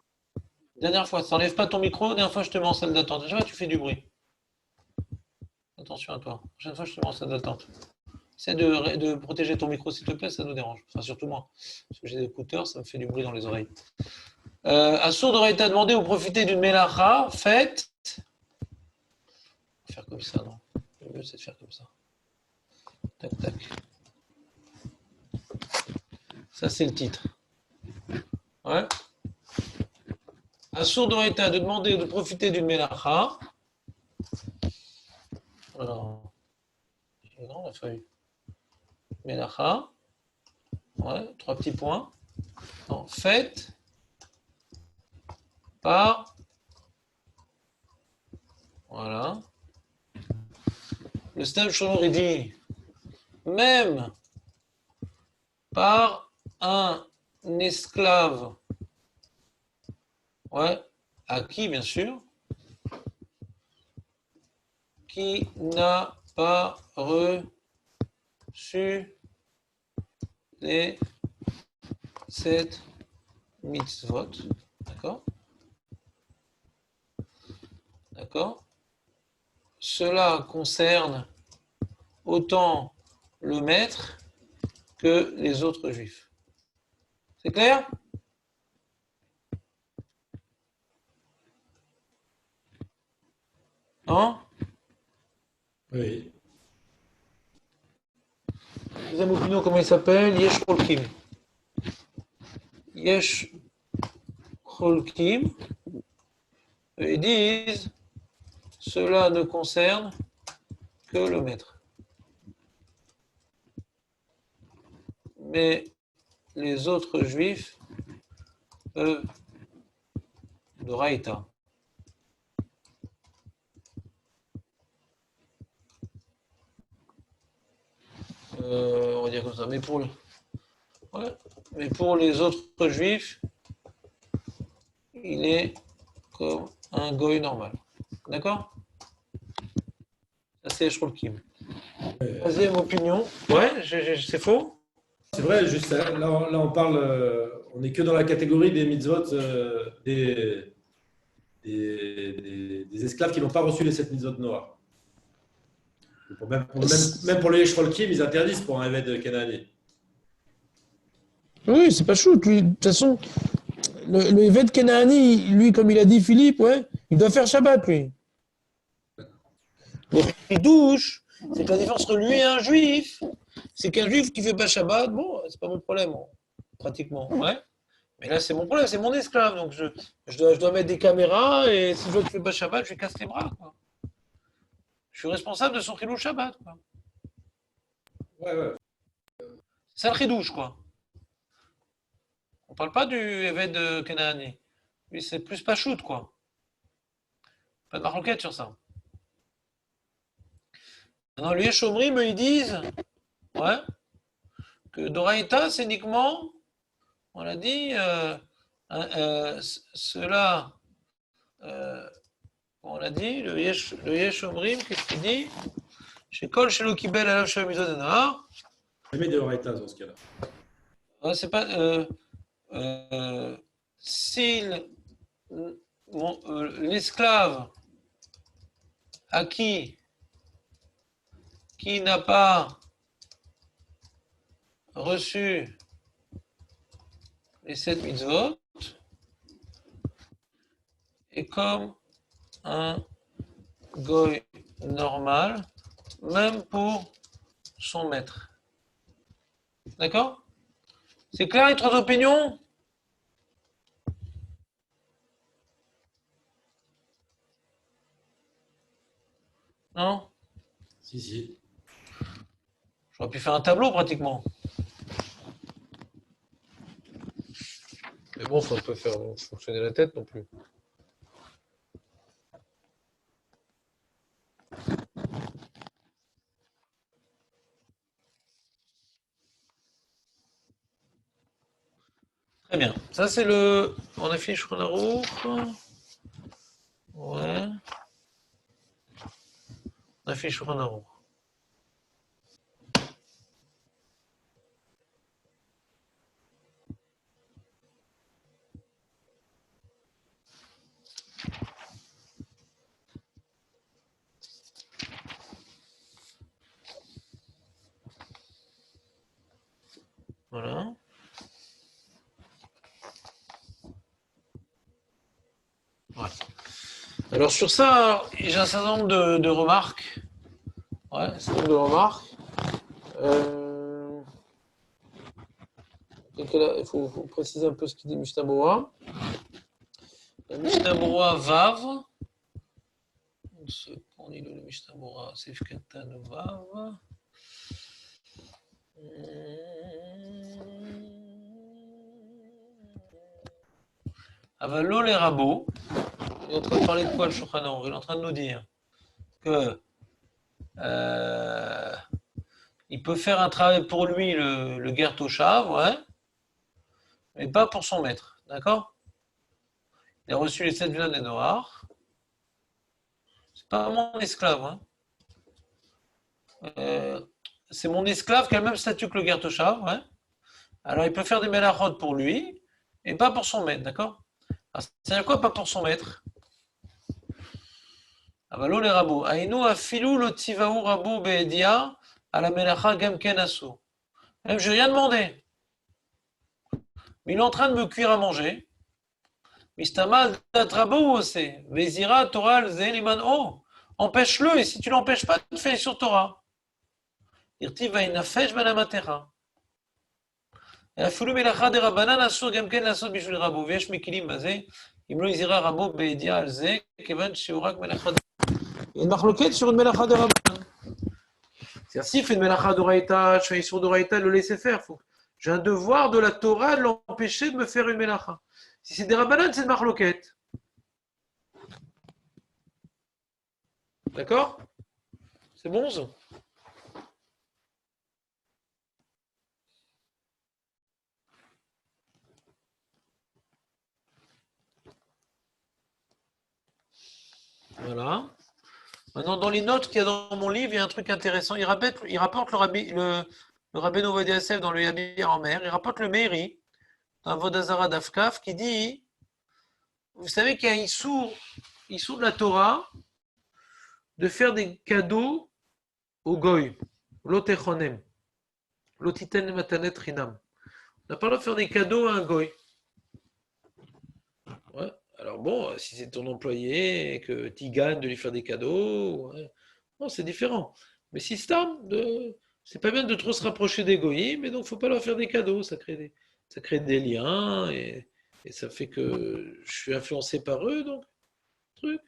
Dernière fois, ça n'enlève pas ton micro. Dernière fois, je te mets en salle d'attente. Jamais tu fais du bruit. Attention à toi. La prochaine fois, je te mets en salle d'attente. Essaie de protéger ton micro, s'il te plaît, ça nous dérange. Enfin, surtout moi. Parce que j'ai des écouteurs, ça me fait du bruit dans les oreilles. Assour aurait été demandé ou profiter d'une mélacha faite. Faire comme ça, non. Le mieux, c'est de faire comme ça. Tac, tac. Ça, c'est le titre. Ouais. Assour aurait été de demander ou de profiter d'une mélacha. Alors, c'est grand la feuille. Mélacha. Ouais, 3 petits points. Non, faite par. Voilà. Le stam Shomor, il dit même par un esclave, ouais, acquis bien sûr, qui n'a pas reçu les 7 mitzvot, d'accord? D'accord? Cela concerne autant le maître que les autres juifs. C'est clair? Non? Oui. Deuxième opinion, comment il s'appelle? Yesh Cholkim. Yesh Cholkim. Ils disent cela ne concerne que le maître. Mais les autres juifs peuvent de Raïta. On va dire comme ça. Mais pour les autres juifs, il est comme un goy normal. D'accord? Ça, c'est Shulkim. Troisième opinion. Ouais, c'est faux? C'est vrai, juste là, on parle, on n'est que dans la catégorie des mitzvot, des esclaves qui n'ont pas reçu les 7 mitzvot noirs. Même pour les Shrolkim, ils interdisent pour un évêque canadien. Oui, c'est pas chou. De toute façon, le évêque Kenaani, lui, comme il a dit Philippe, ouais, il doit faire Shabbat, lui. Il douche. C'est que la différence entre lui et un juif, c'est qu'un juif qui ne fait pas Shabbat, bon, c'est pas mon problème, pratiquement. Ouais. Mais là, c'est mon problème, c'est mon esclave. Donc, je dois mettre des caméras et si je vois qu'il ne fait pas Shabbat, je lui casse les bras. Quoi. Je suis responsable de son chilou Shabbat. Quoi. Ouais. C'est ça le chidouche, quoi. On ne parle pas du évêque de Kenaani. Lui, c'est plus pachout, quoi. Pas de marloquette sur ça. Maintenant, les Yeshomrim, ils disent ouais, que Doraïta, c'est uniquement, on l'a dit, cela, on l'a dit, le Yeshomrim, qu'est-ce qu'il dit? Chez Kol Shelo Kibel Alav Shamizot Denahar. Jamais de Horaïta dans ce cas-là. Ouais, c'est pas. Si l'esclave à qui n'a pas reçu les 7 mitzvot est comme un goy normal, même pour son maître. D'accord? C'est clair les trois opinions? Non? Si. J'aurais pu faire un tableau pratiquement. Mais bon, faut un peu faire fonctionner la tête non plus. Très bien. Ça, c'est le. On a fait Shulchan Aruch. Ouais. On a fait Shulchan Aruch. Voilà. Ouais. Alors sur ça, j'ai un certain nombre de remarques. Ouais, un certain nombre de remarques. Il faut préciser un peu ce qu'il dit Mishnah Berurah. Mishnah Berurah Vav. On lit le Mishnah Berurah, c'est Katan Vav. Avalo les rabots. Il est en train de parler de quoi le Shulchan Aruch? Il est en train de nous dire que il peut faire un travail pour lui, le Ger Toshav, ouais, mais pas pour son maître, d'accord? Il a reçu les 7 viandes des Noirs. C'est pas mon esclave, hein. C'est mon esclave qui a le même statut que le Ger Toshav, ouais. Alors il peut faire des melachot pour lui, et pas pour son maître, d'accord? C'est-à-dire quoi, pas pour son maître? Avalo les rabots. Aïnou afilou lo tivaou rabou be'edia à la melacha gamken asso. Même je n'ai rien demandé. Mais il est en train de me cuire à manger. Mistama datrabou aussi. Vezira toral zeliman o. Empêche-le, et si tu l'empêches pas, tu fais sur Torah. Irti va inafesh banamatera. Et afilou melacha de rabanan asso gamken asso bishul rabou. Vesh mekilim bazé. Imlo izira rabou be'edia al ze. Kevan shiurak melacha. Il y a une marloquette sur une melacha de rabanan. C'est-à-dire, s'il fait une melacha d'oraïta, je fais sur d'oraïta, le laisser faire. J'ai un devoir de la Torah de l'empêcher de me faire une melacha. Si c'est des rabbanan, c'est une marloquette. D'accord? C'est bon, ça? Voilà. Maintenant, dans les notes qu'il y a dans mon livre, il y a un truc intéressant. Il rapporte le rabbin Ovadia Yosef dans le Yabir en mer. Il rapporte le Meiri, dans Vodazara d'Afkaf, qui dit, vous savez qu'il y a un issour de la Torah de faire des cadeaux au goy, l'otechonem, l'otiten matanet rinam. On n'a pas le droit de faire des cadeaux à un goy. Ouais. Alors bon, si c'est ton employé et que tu gagnes de lui faire des cadeaux, ouais. Non, c'est différent. Mais si c'est pas bien de trop se rapprocher des goyim, mais donc faut pas leur faire des cadeaux, ça crée des liens et ça fait que je suis influencé par eux, donc truc.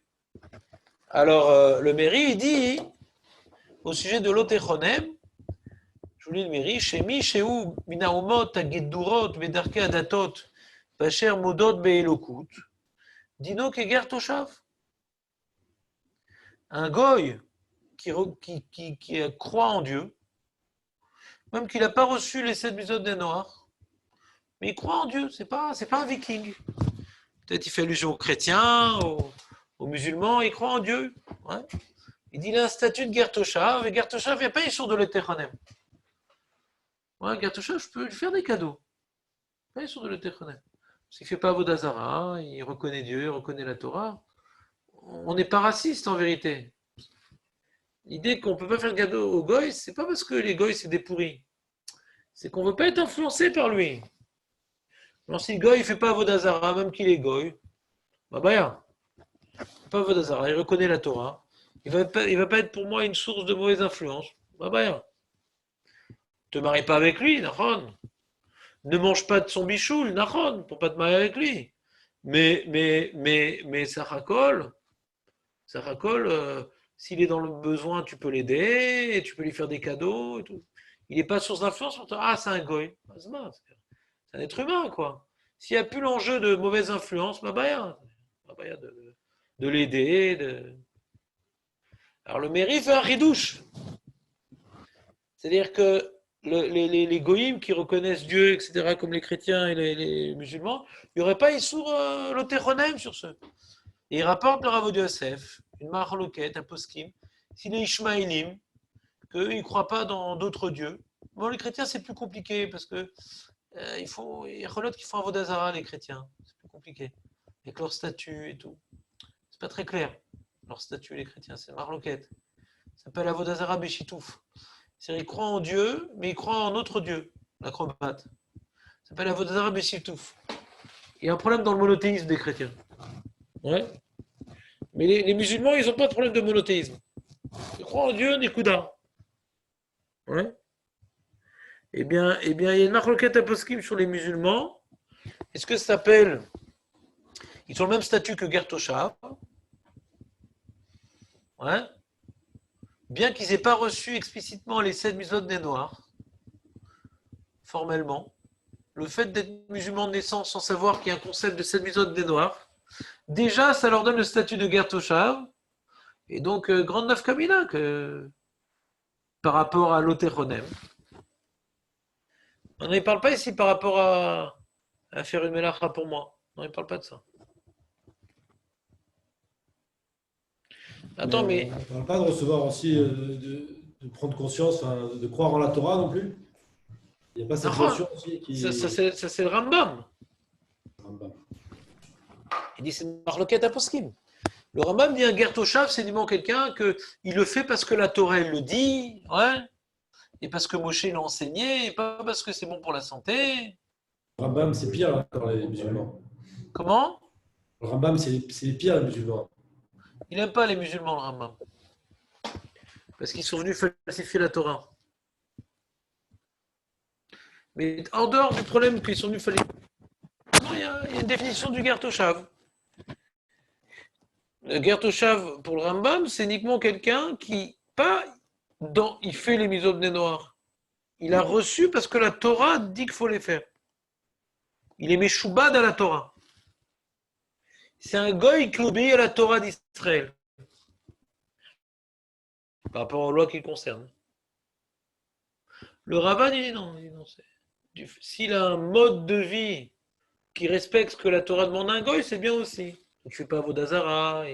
Alors le Meiri il dit au sujet de l'otechonem, je vous lis le Meiri, Shemi Shehu Minaumot Agidurot Bedarke Adatot Basher Modot Beelokut. Dino Keger Toshav. Un goy qui croit en Dieu, même qu'il n'a pas reçu les 7 mitzvot des Noirs, mais il croit en Dieu, c'est pas un viking. Peut-être il fait allusion aux chrétiens, aux musulmans, il croit en Dieu. Ouais. Il dit il a un statut de Gertoshav, et Gertoshav, il n'y a pas sur de l'Etechanem. Ouais, Gertoshav, je peux lui faire des cadeaux. Pas sur de l'Etechanem. Parce qu'il ne fait pas Avodazara, il reconnaît Dieu, il reconnaît la Torah. On n'est pas raciste en vérité. L'idée qu'on ne peut pas faire de cadeau aux goy, c'est pas parce que les goy c'est des pourris. C'est qu'on ne veut pas être influencé par lui. Alors si le goy ne fait pas Avodazara, même qu'il est goy, bah, pas Avodazara, il reconnaît la Torah. Il va pas être pour moi une source de mauvaise influence. Bah, ne te marie pas avec lui, Nahon. Ne mange pas de son bichoul, Nahon, pour pas te marier avec lui. Mais ça racole. Ça racole. S'il est dans le besoin, tu peux l'aider, et tu peux lui faire des cadeaux et tout. Il n'est pas source d'influence pour toi. Ah, c'est un goy. C'est un être humain, quoi. S'il n'y a plus l'enjeu de mauvaise influence, de l'aider. Alors le mairie fait un ridouche. C'est-à-dire que les goïms qui reconnaissent Dieu, etc., comme les chrétiens et les musulmans, il n'y aurait pas Issour l'otéronem sur ce. Et il rapporte le Rav Yosef, une marloquette, un poskim, si les Ishmaélim, qu'eux, ils ne croient pas dans d'autres dieux. Bon, les chrétiens, c'est plus compliqué parce que il y a qui font un Vodazara, les chrétiens. C'est plus compliqué. Avec leur statut et tout. C'est pas très clair. Leur statut, les chrétiens, c'est marloquette. Ça s'appelle Avodazara Béchitouf. C'est-à-dire, ils croient en Dieu, mais ils croient en autre Dieu, l'acrobate. Ça s'appelle Avodazara Béchitouf. Il y a un problème dans le monothéisme des chrétiens. Ouais. Mais les musulmans, ils n'ont pas de problème de monothéisme. Ils croient en Dieu, Nikuda. Ouais. Eh bien, il y a une marloquette aposkim sur les musulmans. Est-ce que ça s'appelle... Ils ont le même statut que Gertoshav. Ouais. Bien qu'ils n'aient pas reçu explicitement les 7 mitzvot des Noirs, formellement, le fait d'être musulman de naissance sans savoir qu'il y a un concept de 7 mitzvot des Noirs, déjà, ça leur donne le statut de Gertoshav, et donc, grande nafkamina par rapport à l'Otechonem. On ne parle pas ici par rapport à faire une mélacha pour moi. On ne parle pas de ça. Attends, mais... On ne parle pas de recevoir aussi, de prendre conscience, de croire en la Torah non plus. Il n'y a pas cette notion aussi qui... Ça, c'est le Rambam. Il dit c'est une marloquette à poskim. Le Rambam dit un Gertoshav, c'est du moins quelqu'un qu'il le fait parce que la Torah le dit, ouais, et parce que Moshe l'a enseigné, et pas parce que c'est bon pour la santé. Le Rambam, c'est pire hein, dans les musulmans. Comment? Le Rambam, c'est pire les musulmans. Il n'aime pas les musulmans, le Rambam. Parce qu'ils sont venus falsifier la Torah. Mais en dehors du problème qu'ils sont venus falsifier, il y a une définition du Gertoshav. Le Gertoshav, pour le Rambam, c'est uniquement quelqu'un qui, il fait les mitzvot bnei noirs. Il a reçu parce que la Torah dit qu'il faut les faire. Il est méchoubad à la Torah. C'est un goy qui obéit à la Torah d'Israël. Par rapport aux lois qui le concernent. Le Ravan, il dit non. S'il a un mode de vie qui respecte ce que la Torah demande à un goy, c'est bien aussi. Il ne fait pas Vodazara,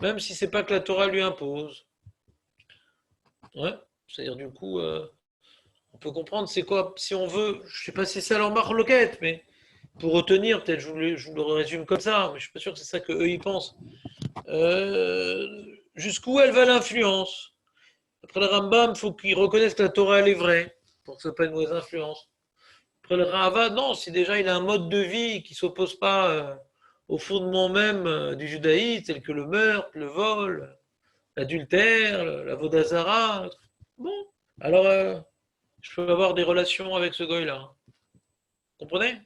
même si c'est pas que la Torah lui impose. Ouais, c'est-à-dire du coup, on peut comprendre c'est quoi, si on veut, je sais pas si c'est leur marloquette, mais pour retenir, peut-être je vous le résume comme ça, mais je suis pas sûr que c'est ça qu'eux ils pensent. Jusqu'où elle va l'influence? Après le Rambam, il faut qu'il reconnaisse que la Torah elle est vraie, pour que ce soit pas une mauvaise influence. Après le Ravad, non, si déjà il a un mode de vie qui ne s'oppose pas au fondement même du judaïsme, tel que le meurtre, le vol, l'adultère, la vodazara, bon, alors je peux avoir des relations avec ce goy-là. Vous comprenez?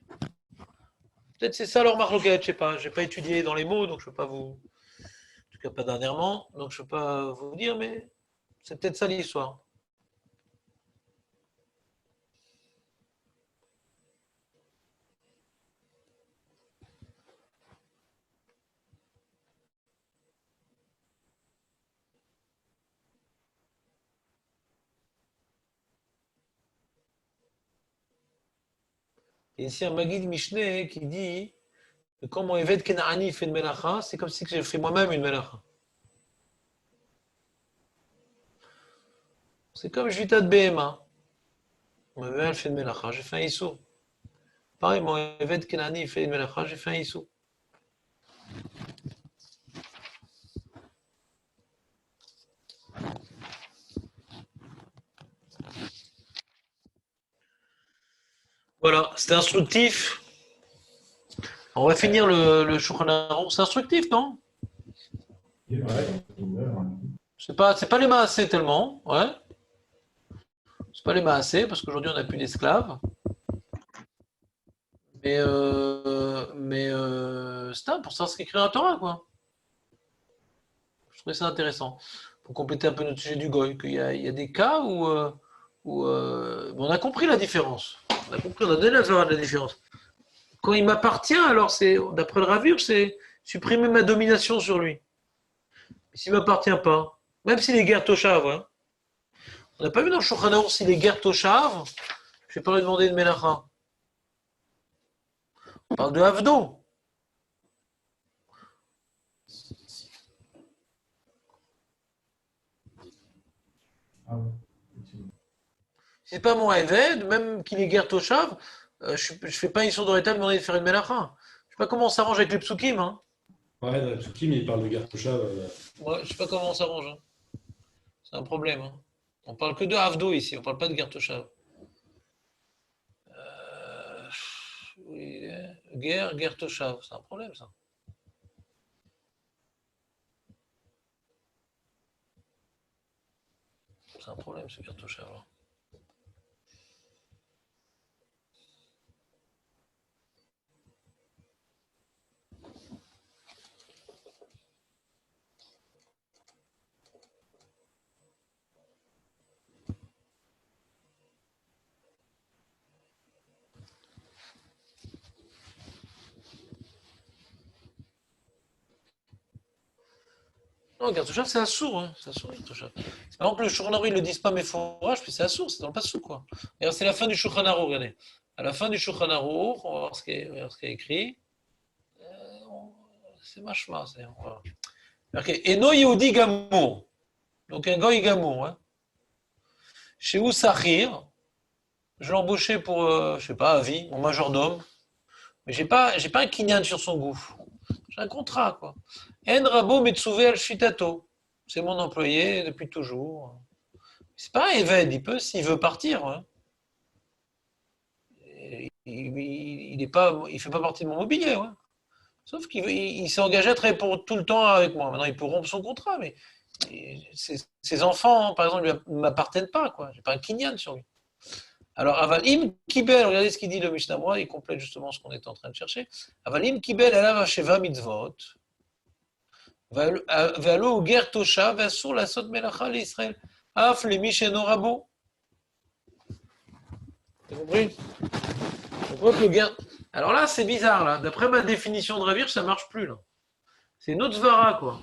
Peut-être c'est ça leur marloquette, je sais pas, je n'ai pas étudié dans les mots, donc je ne peux pas vous... En tout cas pas dernièrement, donc je ne peux pas vous dire, mais c'est peut-être ça l'histoire. Et ici, un Maguid Mishneh qui dit que quand mon Eved Kenaani fait une melacha, c'est comme si j'ai fait moi-même une melacha. C'est comme Jvita de BMA. Mon Eved fait une melacha, j'ai fait un issou. Pareil, mon Eved Kenaani fait une melacha, j'ai fait un issou. Voilà, c'était instructif. On va finir le Shulchan Aruch. C'est instructif, non? C'est pas les maassés tellement, ouais. C'est pas les maassés, parce qu'aujourd'hui on n'a plus d'esclaves. Mais c'est pour ça ce qu'écrit la Torah, quoi. Je trouvais ça intéressant. Pour compléter un peu notre sujet du Goy, qu'il y a des cas où on a compris la différence. On a compris, on a donné la Torah de la différence. Quand il m'appartient, alors c'est, d'après le Ravir, c'est supprimer ma domination sur lui. Mais s'il ne m'appartient pas, même s'il est guerre Toshav, hein. On n'a pas vu dans le Shulchan Aruch s'il est guerre Toshav, je vais pas lui demander de Melacha. On parle de Avdo. C'est pas mon Eved, même qu'il est guerre Toshav, je fais pas une issur d'Oreta de demander de faire une Melacha. Je sais pas comment on s'arrange avec les psukim, hein. Ouais, dans Tsukim, il parle de Gartosha. Ouais, je sais pas comment on s'arrange, hein. C'est un problème, hein. On parle que de Avdo ici, on parle pas de guerre Toshav. Oui, guerre Toshav, c'est un problème, ça. C'est un problème, ce guerre Toshav, là. Non, guerre Toshav, c'est assourd, hein. C'est assourd, guerre Toshav. C'est marrant que le Shulchan Aruch, ils le disent pas, mais fourrage, puis c'est assourd, c'est dans le passou, quoi. D'ailleurs, c'est la fin du Shulchan Aruch, regardez. À la fin du Shulchan Aruch, on va voir ce qui est écrit. C'est machma, c'est. Voilà. Ok. Eno Yehudi Gamour. Donc un goy Gamour, hein. Chez Oussachir, je l'ai embauché pour, je sais pas, à vie, mon majordome. Mais j'ai pas un kinyan sur son goût. J'ai un contrat, quoi. En Rabo Metsuve al Shitato. C'est mon employé depuis toujours. C'est pas un Eved, il peut, s'il veut partir, hein. Il fait pas partie de mon mobilier, ouais. Sauf qu'il s'est engagé à travailler pour tout le temps avec moi. Maintenant, il peut rompre son contrat, mais ses enfants, par exemple, ne m'appartiennent pas, quoi. J'ai pas un kinyan sur lui. Alors, Avalim Kibel, regardez ce qu'il dit le Mishnah Berurah, il complète justement ce qu'on est en train de chercher. Avalim Kibel, Elav Hasheva Mitzvot, Ve'alo Ger Tosha, Ve'asur la Sot Melacha l'Israël, Af le Misheno Rabo. T'as compris? On voit que le guerre. Alors là, c'est bizarre, là. D'après ma définition de Ravir, ça marche plus, là. C'est une autre svara, quoi.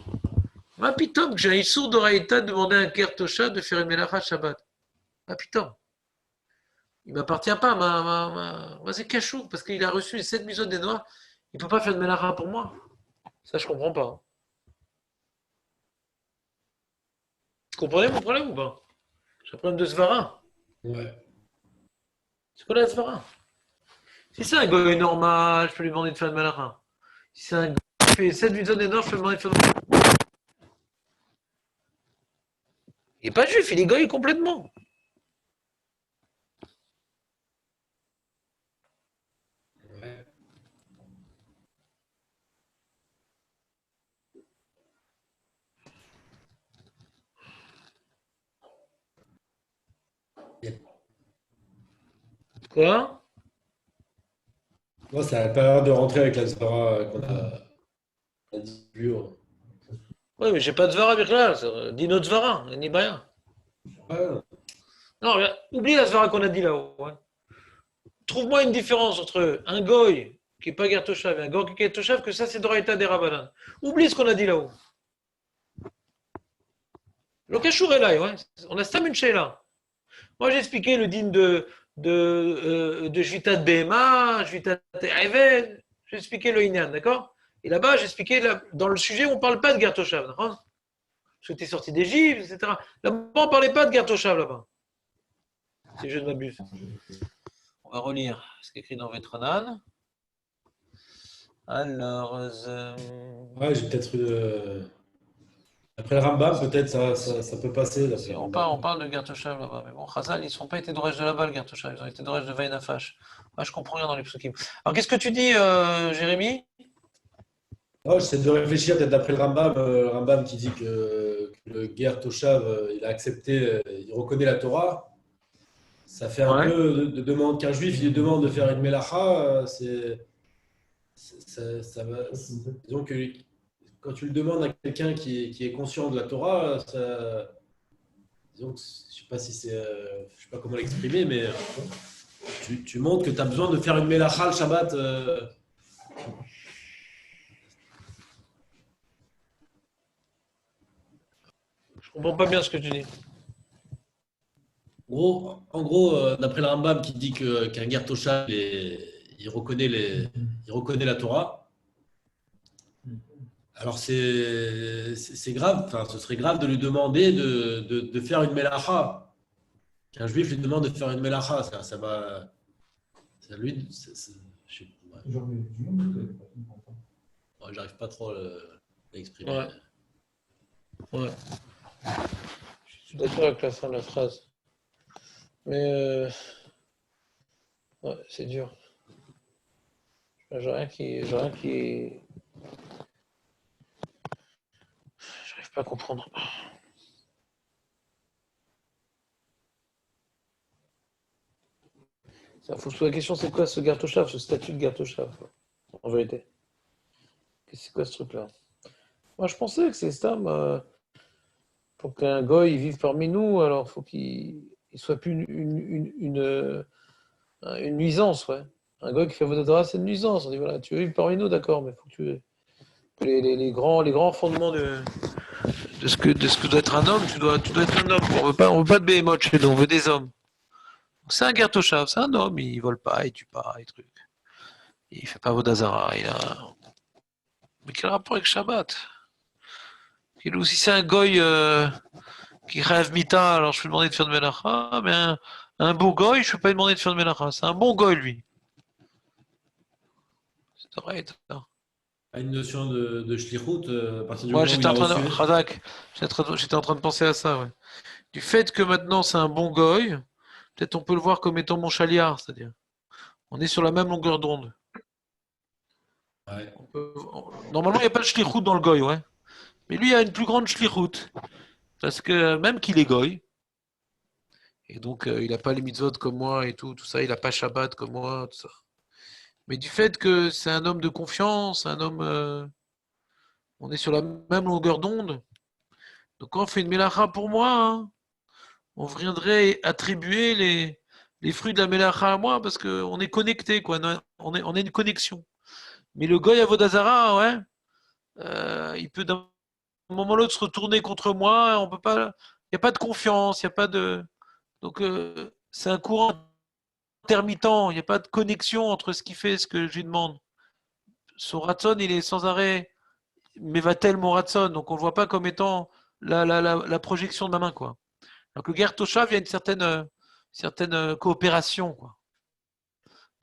Ma pitom, que j'ai un issour d'Oraïta de demander à un Ger Tosha de faire une Melacha Shabbat. Ma pitom. Il ne m'appartient pas, moi c'est cachou, parce qu'il a reçu les 7 misos des Noirs, il ne peut pas faire de Mélara pour moi. Ça, je ne comprends pas. Vous comprenez mon problème ou pas? J'ai un problème de Svara. Ouais. C'est quoi la Svara? Si c'est un goy normal, je peux lui demander de faire de Mélara. Si c'est un goy qui fait 7 misos des Noirs, je peux lui demander de faire de Mélara. Il n'est pas juif, il est goy complètement. Quoi? Moi, c'est la période de rentrer avec la Zara qu'on a dit plus haut. Oui, mais j'ai pas de Svara avec là. Dis notre Svara, ni rien. Ouais. Non, regarde, oublie la Svara qu'on a dit là-haut. Ouais. Trouve-moi une différence entre un goy qui n'est pas Ger Toshav et un goy qui est Ger Toshav, que ça c'est Doraïta des Rabbanan. Oublie ce qu'on a dit là-haut. Le Kashour est là, ouais. On a Stam une là. Moi j'ai expliqué le din de de Shvitat Behema, Shvitat Even. J'ai expliqué le Inyan, d'accord? Et là-bas, j'ai expliqué, dans le sujet, on ne parle pas de Ger Toshav, d'accord? Parce que tu es sorti d'Égypte, etc. Là-bas, on ne parlait pas de Ger Toshav, là-bas. Si je ne m'abuse. On va relire ce qui est écrit dans Vetranan. Alors, Ouais, j'ai peut-être eu. Après le Rambam, peut-être ça peut passer. d'après le on Rambam. parle de Ger Toshav là-bas. Mais bon, Chazal, ils ne sont pas été d'orage de là-bas, le Ger Toshav. Ils ont été d'orage de Vainafash. Moi, je comprends rien dans les psukim. Alors, qu'est-ce que tu dis, Jérémy? Non, j'essaie de réfléchir peut-être d'après le Rambam qui dit que le Ger Toshav, il a accepté, il reconnaît la Torah. Ça fait un peu de demande qu'un juif, il lui demande de faire une mélacha, disons que quand tu le demandes à quelqu'un qui est conscient de la Torah, disons que, je sais pas comment l'exprimer, mais tu montres que tu as besoin de faire une mélacha le Shabbat. Je comprends pas bien ce que tu dis. En gros, d'après le Rambam qui dit qu'un Ger Toshav, il reconnaît la Torah. Alors c'est grave, enfin ce serait grave de lui demander de faire une mélacha. Qu'un juif lui demande de faire une mélacha, ça va, ça lui, je sais pas. Ouais, j'arrive pas trop à l'exprimer. Ouais. Je suis d'accord avec la fin de la phrase. Mais ouais, c'est dur. J'ai rien qui. J'arrive pas à comprendre. Il faut se poser la question, c'est quoi ce Ger Toshav, ce statut de Ger Toshav, en vérité? C'est quoi ce truc-là? Moi, je pensais que c'est Stam. Pour qu'un goy vive parmi nous, alors il faut qu'il ne soit plus une nuisance. Ouais. Un goy qui fait Vododara, c'est une nuisance. On dit voilà, tu veux vivre parmi nous, d'accord, mais il faut que les grands fondements de ce que doit être un homme, tu dois être un homme. On veut pas de béhémoth chez nous, on veut des hommes. C'est un Ger Toshav, c'est un homme, il vole pas, il tue pas, il truc. Il fait pas Vodazara, Mais quel rapport avec Shabbat? Si c'est un goy qui rêve mita, alors je peux lui demander de faire de melacha, mais un beau goy, je ne peux pas lui demander de faire de melacha. C'est un bon goy, lui. C'est vrai. Une notion de shlichut à partir du Moi, moment où il a reçu. j'étais en train de penser à ça, ouais. Du fait que maintenant c'est un bon goy, peut-être on peut le voir comme étant mon chaliard, c'est-à-dire, on est sur la même longueur d'onde. Ouais. Normalement, il n'y a pas de shlichut dans le goy, ouais. Mais lui, il a une plus grande shlichut. Parce que même qu'il est goy, et donc il n'a pas les mitzvot comme moi et tout ça, il n'a pas Shabbat comme moi, tout ça. Mais du fait que c'est un homme de confiance, un homme, on est sur la même longueur d'onde. Donc quand on fait une mélacha pour moi, hein, on viendrait attribuer les fruits de la mélacha à moi parce qu'on est connecté, quoi. On est une connexion. Mais le goy Avodazara, ouais, il peut d'un moment à l'autre se retourner contre moi. On peut pas, il n'y a pas de confiance, il n'y a pas de. Donc c'est un courant intermittent, il n'y a pas de connexion entre ce qu'il fait et ce que je lui demande. Son ratson, il est sans arrêt, mais va-t-elle mon ratson? Donc on ne le voit pas comme étant la projection de ma main, quoi. Donc le Ger Toshav, il y a une certaine coopération, quoi.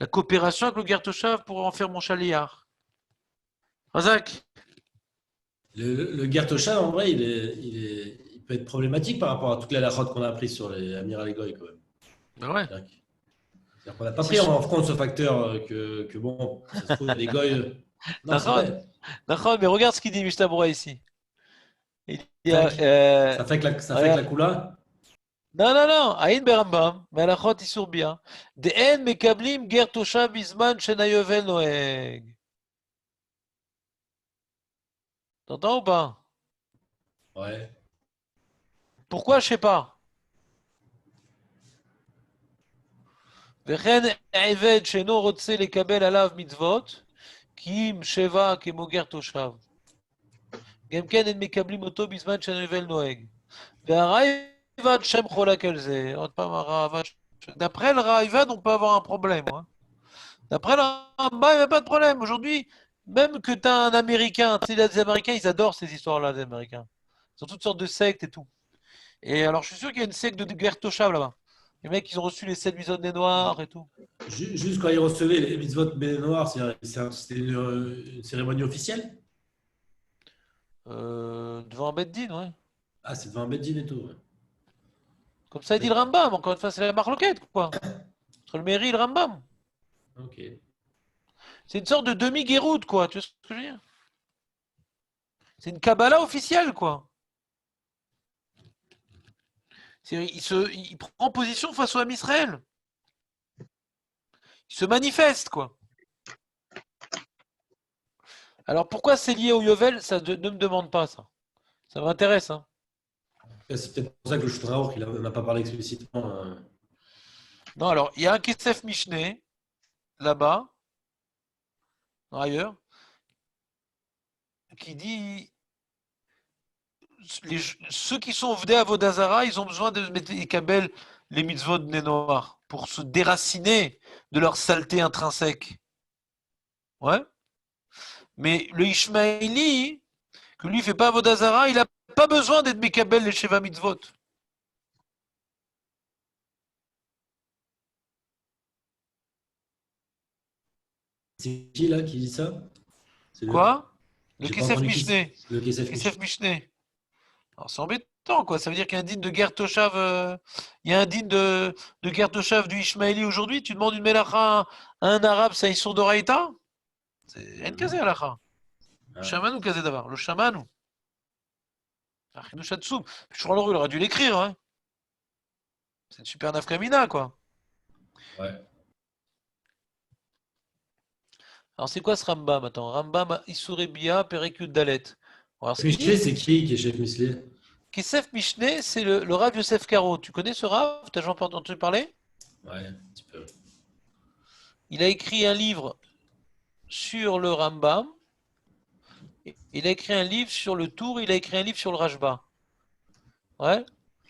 La coopération avec le Ger Toshav pour en faire mon chaliard. Razak? Le Ger Toshav, en vrai, il peut être problématique par rapport à toute la halachot qu'on a appris sur les Amiral et Goy, quand même. Ben ouais. C'est-à-dire qu'on n'a pas pris en compte ce facteur que bon, ça se trouve, il y a des Goy. Non, c'est vrai. D'accord, mais regarde ce qu'il dit Mishnah ici. Il dit, Ça fait que la Kula. non. Aïn berambam, melachot isur bien. De'en mekablim ger toshav bizman shenayovel noeg. T'entends ou pas? Ouais. Pourquoi, je sais pas. וכן עבד שאינו רוצה לקבל עליו מצוות, כי אם שבע כמו גר תושב. גם כן הם מקבלים אותו בזמן שהנבל נוהג. והרעבד שם חולק על זה. עוד פעם הרעבד D'après le Raïvad, on peut avoir un problème. Hein. D'après le Rambam, il n'y a pas de problème. Aujourd'hui, même que tu as un Américain, tu sais, les Américains, ils adorent ces histoires-là, les Américains. Ils ont toutes sortes de sectes et tout. Et alors, je suis sûr qu'il y a une secte de guerre Toshav là-bas. Les mecs, ils ont reçu les 7 mitzvot des Noirs et tout. Juste quand ils recevaient les mitzvot Noirs, c'était une cérémonie officielle? Devant un Beddin, ouais. Ah, c'est devant un Beddin et tout. Ouais. Comme ça, il dit le Rambam. Encore une fois, c'est la marloquette, quoi. Entre le Méri et le Rambam. Ok. C'est une sorte de demi-guéroute, quoi. Tu vois ce que je veux dire? C'est une Kabbalah officielle, quoi. Il prend position face au Ham Israël. Il se manifeste, quoi. Alors pourquoi c'est lié au Yovel? Ça ne me demande pas, ça. Ça m'intéresse, hein. C'est peut-être pour ça que le Shoutraor, il n'a pas parlé explicitement. Non, alors, il y a un Kesef Mishneh, là-bas, ailleurs, qui dit ceux qui sont venus à Vodazara, ils ont besoin de mettre les kabel, les mitzvot de noirs, pour se déraciner de leur saleté intrinsèque. Ouais. Mais le Ishmaéli, que lui, il fait pas Vodazara, il n'a pas besoin d'être Mekabel les Sheva Mitzvot. C'est qui là qui dit ça? Quoi? Le J'ai pas Kesef entendu Mishneh. Le Kesef Kesef Mishneh. Alors c'est embêtant, quoi. Ça veut dire qu'il y a un digne de guerre Toshav. Il y a un digne de guerre Toshav du Ishmaéli aujourd'hui. Tu demandes une melacha à un arabe, c'est un Issour d'Oraïta? C'est un kazé halacha. Le chamanou kazé d'avoir. Le chamanou. Je crois il aurait dû l'écrire, hein. C'est une super nafkamina, quoi. Ouais. Alors c'est quoi ce Rambam? Attends, Rambam Isurebia Perekut Dalet. Alors, ce qu'il Mishlé, dit, c'est qui est chef Mishlé? Kesef Mishneh, c'est le Rav Yosef Karo. Tu connais ce Rav? T'as déjà entendu parler? Ouais, un petit peu. Il a écrit un livre sur le Rambam. Il a écrit un livre sur le Tour. Il a écrit un livre sur le Rashba. Ouais.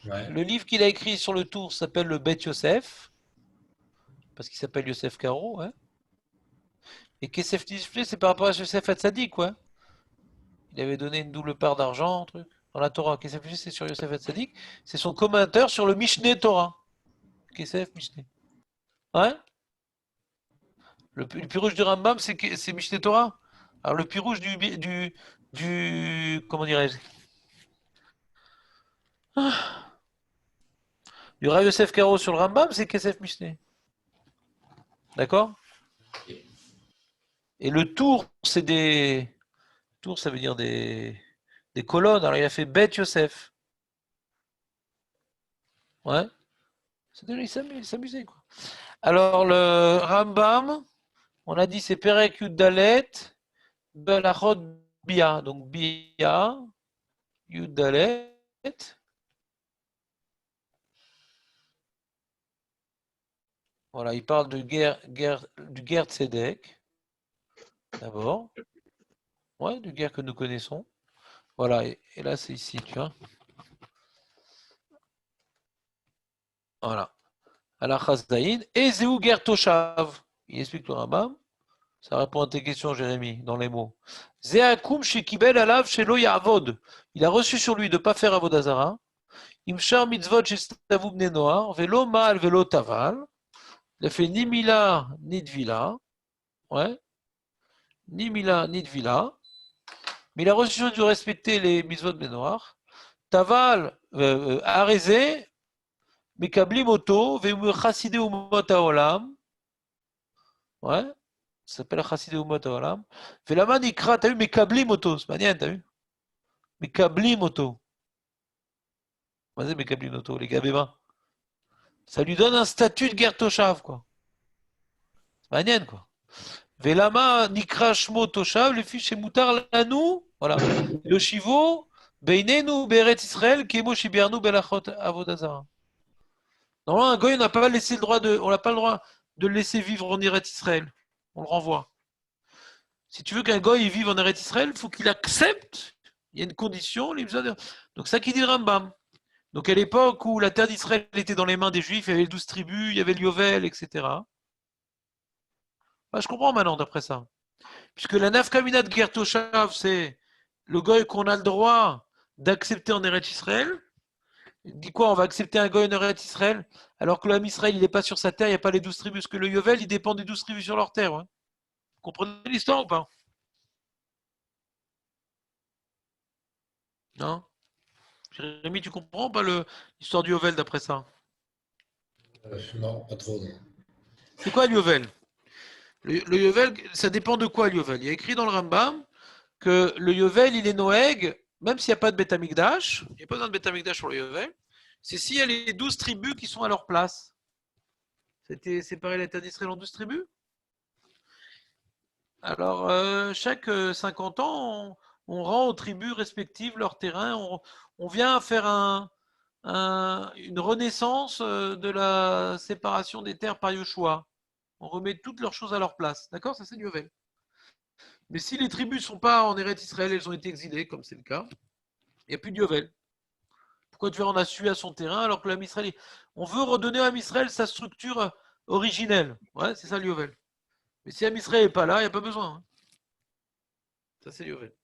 Ouais. Le livre qu'il a écrit sur le Tour s'appelle le Bet Yosef. Parce qu'il s'appelle Yosef Karo. Ouais. Et Kesef Mishneh, c'est par rapport à Yosef Hatzadik, ouais. Il avait donné une double part d'argent, un truc. Dans la Torah, Kesef Mishneh, c'est sur Yosef Hatzadik. C'est son commentaire sur le Mishneh Torah. Kesef Mishneh. Ouais. Le pirouge du Rambam, c'est Mishneh Torah. Alors le pirouge comment dirais-je, du Rav Yosef Karo sur le Rambam, c'est Kesef Mishneh. D'accord? Et le tour, c'est des tours, ça veut dire des colonnes. Alors il a fait Bet Yosef. Ouais. Il s'amusait, quoi. Alors le Rambam, on a dit c'est Perek Yud Dalet, Belachot Bia. Donc Bia, Yud Dalet. Voilà, il parle de du guerre Tzedek, d'abord. Ouais, du guerre que nous connaissons. Voilà, et là c'est ici, tu vois. Voilà. Allah Chazaïd. Et Zéou guerre Toshav. Il explique le Rambam. Ça répond à tes questions, Jérémy, dans les mots. Zéakoum Shekibel Alav Shelo Yavod. Il a reçu sur lui de ne pas faire Avodazara. Imshar mitzvot Shestavu Bne Noar. Velo Mal, Velo Taval. Il a fait ni Mila, ni Tvila. Ouais. Ni Mila, ni Tvila. Mais il a reçu de respecter les mitzvot de Noir. Taval, Arezé, Mekabli Moto, Vemu Chassidé Umot Haolam. Ouais. Ça s'appelle Chassidé Umot Haolam. Velaman Ikra, t'as vu, Mekabli Moto. C'est manière, t'as vu? Mekabli Moto. Vas-y, Mekabli Moto, les gars bévins. Ça lui donne un statut de guerre Toshav, quoi. C'est manière, quoi. Velama Nikra Shmo Toshav, le fils chez Moutar Lanou. Voilà. Le Shivo, Beinenu Beret Israël, Kemo Shibernu Belachot Avodazara. Normalement, un goy, on n'a pas laissé le droit on n'a pas le droit de le laisser vivre en Eretz Israël. On le renvoie. Si tu veux qu'un goy vive en Eretz Israël, il faut qu'il accepte. Il y a une condition. Donc ça qui dit le Rambam. Donc à l'époque où la terre d'Israël était dans les mains des Juifs, il y avait les 12 tribus, il y avait le Yovel, etc. Ah, je comprends maintenant d'après ça. Puisque la nafkamina de Gertoshav, c'est le goy qu'on a le droit d'accepter en Eretz Israël. Il dit quoi? On va accepter un goy en Eretz Israël alors que l'homme Israël, il n'est pas sur sa terre, il n'y a pas les 12 tribus. Parce que le Yovel, il dépend des 12 tribus sur leur terre. Ouais. Vous comprenez l'histoire ou pas? Non? Jérémy, tu comprends pas l'histoire du Yovel d'après ça? Non, pas trop. Non. C'est quoi le Yovel? Le Yovel, ça dépend de quoi le Yovel? Il y a écrit dans le Rambam que le Yovel, il est Noeg, même s'il n'y a pas de Beth Amikdash, il n'y a pas besoin de Beth Amikdash pour le Yovel, c'est s'il y a les 12 tribus qui sont à leur place. C'était séparé la terre d'Israël en 12 tribus. Alors, chaque 50 ans, on rend aux tribus respectives leur terrain, on vient faire une renaissance de la séparation des terres par Yoshua. On remet toutes leurs choses à leur place. D'accord? Ça, c'est Yovel. Mais si les tribus ne sont pas en Eretz Israël, elles ont été exilées, comme c'est le cas, il n'y a plus de Yovel. Pourquoi tu en as su à son terrain alors que l'âme Israël, on veut redonner à Israël sa structure originelle. Ouais, c'est ça le Yovel. Mais si l'âme Israël n'est pas là, il n'y a pas besoin. Hein. Ça, c'est Yovel.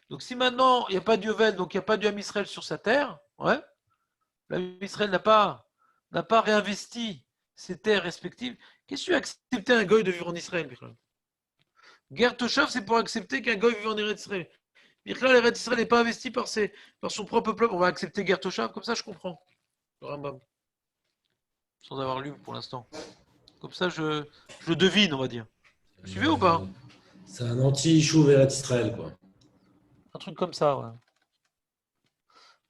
Donc si maintenant il n'y a pas de Yovel, donc il n'y a pas de Israël sur sa terre, ouais, l'âme Israël n'a pas réinvesti ses terres respectives. Qu'est-ce que tu as accepté un goy de vivre en Israël, Michel? Guerre Toshav, c'est pour accepter qu'un goy vive en Israël. Là, l'Eretz Israël n'est pas investi par son propre peuple. On va accepter Guerre Toshav, comme ça je comprends. Le Rambam. Sans avoir lu pour l'instant. Comme ça je devine, on va dire. Vous suivez ou pas? C'est un anti-chou vers Israël, quoi. Un truc comme ça, ouais.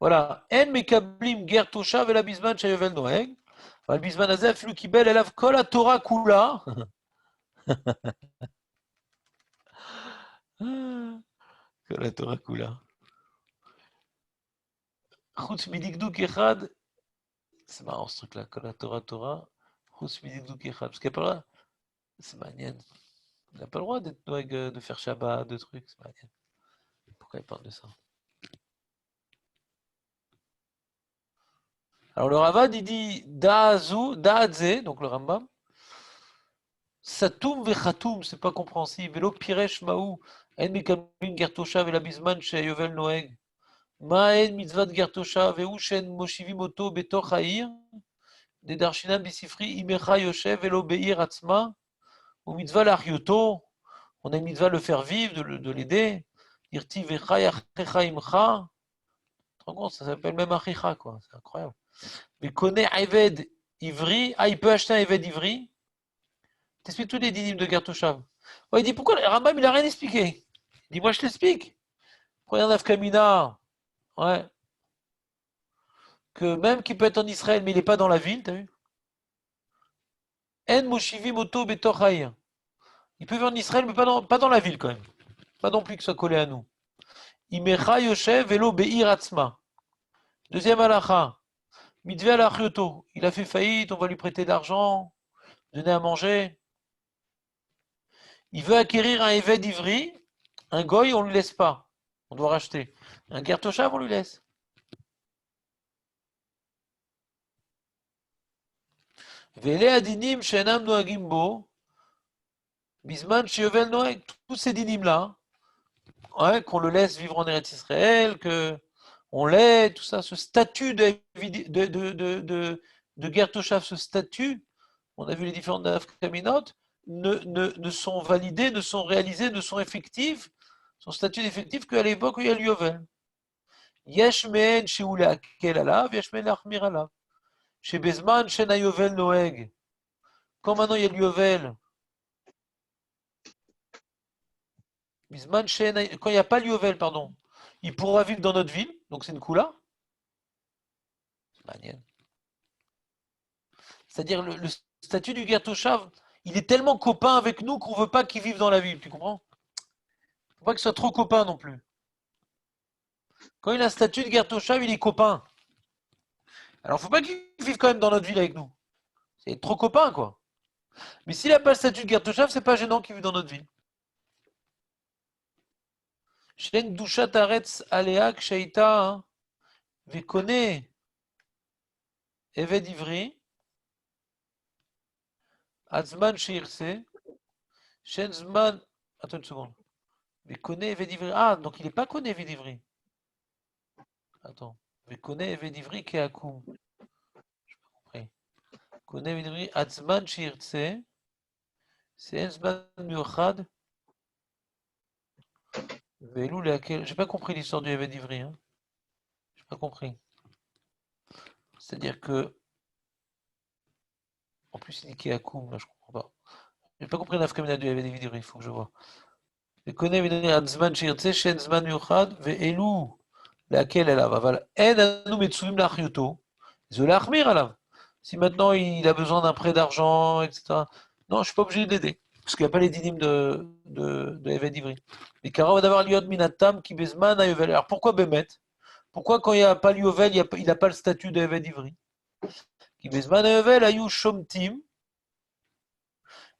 Voilà. En mekablim ger toshav el bizman shayovel noeg. אבל בזמן הזה אפילו קיבל אליו כל התורה כולה. כל התורה כולה. חוץ מדקדוק אחד, c'est marrant ce truc-là, כל התורה תורה, חוץ מדקדוק אחד. Parce qu'il n'y a pas, c'est מעניין. Il n'a pas le droit d'être noeg, de faire Shabbat, de trucs, c'est מעניין. Pourquoi il parle de ça? Alors le Ravad, il dit Da'azu, Da'adze, donc le Rambam, Satoum vechatoum, c'est pas compréhensible. Velo piresh maou, en mekabin gertoshav el abizman sheyovel noeg. Ma en mitzvat gertoshav vehu shen moshivim oto betoch ha'ir, de darshinam bisifri imecha yoshev velo be'ir atzma, ou mitzvah l'achioto, on a une mitzvah le faire vivre, de l'aider. Irti vecha yachecha imcha. Ça s'appelle même achicha, quoi. C'est incroyable. Mais connaît Eved Ivri, il peut acheter un Eved Ivri. T'expliques tous les dynimes de Gertoshav. Ouais, il dit pourquoi le Rambam il n'a rien expliqué. Il dit moi je t'explique. Pourquoi il y en a Kamina, ouais, que même qui peut être en Israël mais il n'est pas dans la ville, t'as vu? En Moshivi Moto Betochaï. Il peut vivre en Israël mais pas dans la ville quand même. Pas non plus que ce soit collé à nous. Imecha Yoshev Velo Be'ir Atzma. Deuxième halacha. Mitzvah l'achioto. Il a fait faillite, on va lui prêter de l'argent, donner à manger. Il veut acquérir un Eved Ivri, un goy, on ne lui laisse pas. On doit racheter. Un Gertoshav, on lui laisse. Vele adinim shenam noagim bo, bisman sheyovel noeg. Tous ces dinim-là, ouais, qu'on le laisse vivre en Eretz Israël, qu'on l'aide, tout ça, ce statut de Gertoshav, ce statut, on a vu les différentes nafkaminot, ne sont validés, ne sont réalisés, ne sont effectifs, son statut d'effectif qu'à l'époque où il y a le Yovel. Yesh mehen shehu le'akel alav, yesh mehen le'achmir alav. Shebezman shena Yovel noeg. Quand maintenant il y a le Yovel, quand il n'y a pas le Yovel, pardon, il pourra vivre dans notre ville, donc c'est une koula. C'est manienne. C'est-à-dire le statut du Gertoshav, il est tellement copain avec nous qu'on ne veut pas qu'il vive dans la ville, tu comprends? Il ne faut pas qu'il soit trop copain non plus. Quand il a un statut de Gertoshav, il est copain. Alors il ne faut pas qu'il vive quand même dans notre ville avec nous. C'est trop copain, quoi. Mais s'il n'a pas le statut de Gertoshav, c'est pas gênant qu'il vive dans notre ville. Shen Dushat Aretz Aleak Shaita Vekone Eved Ivri, Azman Sheirse, Shenzman. Attends une seconde. Mais connaît Eved Ivri. Ah, donc il n'est pas connaît Eved Ivri. Attends. Mais connaît Eved Ivri qui est Akoum. Je n'ai pas compris. Connaît Eved Ivri, Azman Sheirse, c'est Enzman Miuchad. Velou laquelle. J'ai pas compris l'histoire du Eved Ivri. Hein. J'ai pas compris. C'est-à-dire que. En plus, il dit qu'il est Akoum, là, je comprends pas. J'ai pas compris l'afkamina du Eved Ivri, il faut que je vois. וקונה עד זמן שירצה שאין זמן מיוחד, ואלו להקל עליו, אבל אין אנו מצווים להחיותו, זה להחמיר עליו. Si maintenant il a besoin d'un prêt d'argent, etc. Non, je ne suis pas obligé de l'aider, parce qu'il n'y a pas les dynimes de Eved Ivri. Mais Kara d'avoir liot minatam qui bezman à Yovel. Alors pourquoi Bémet? Pourquoi quand il n'y a pas l'Yovel, il n'a pas le statut de Eved Ivri? Qui bezman à Yovel, ayu shomtim,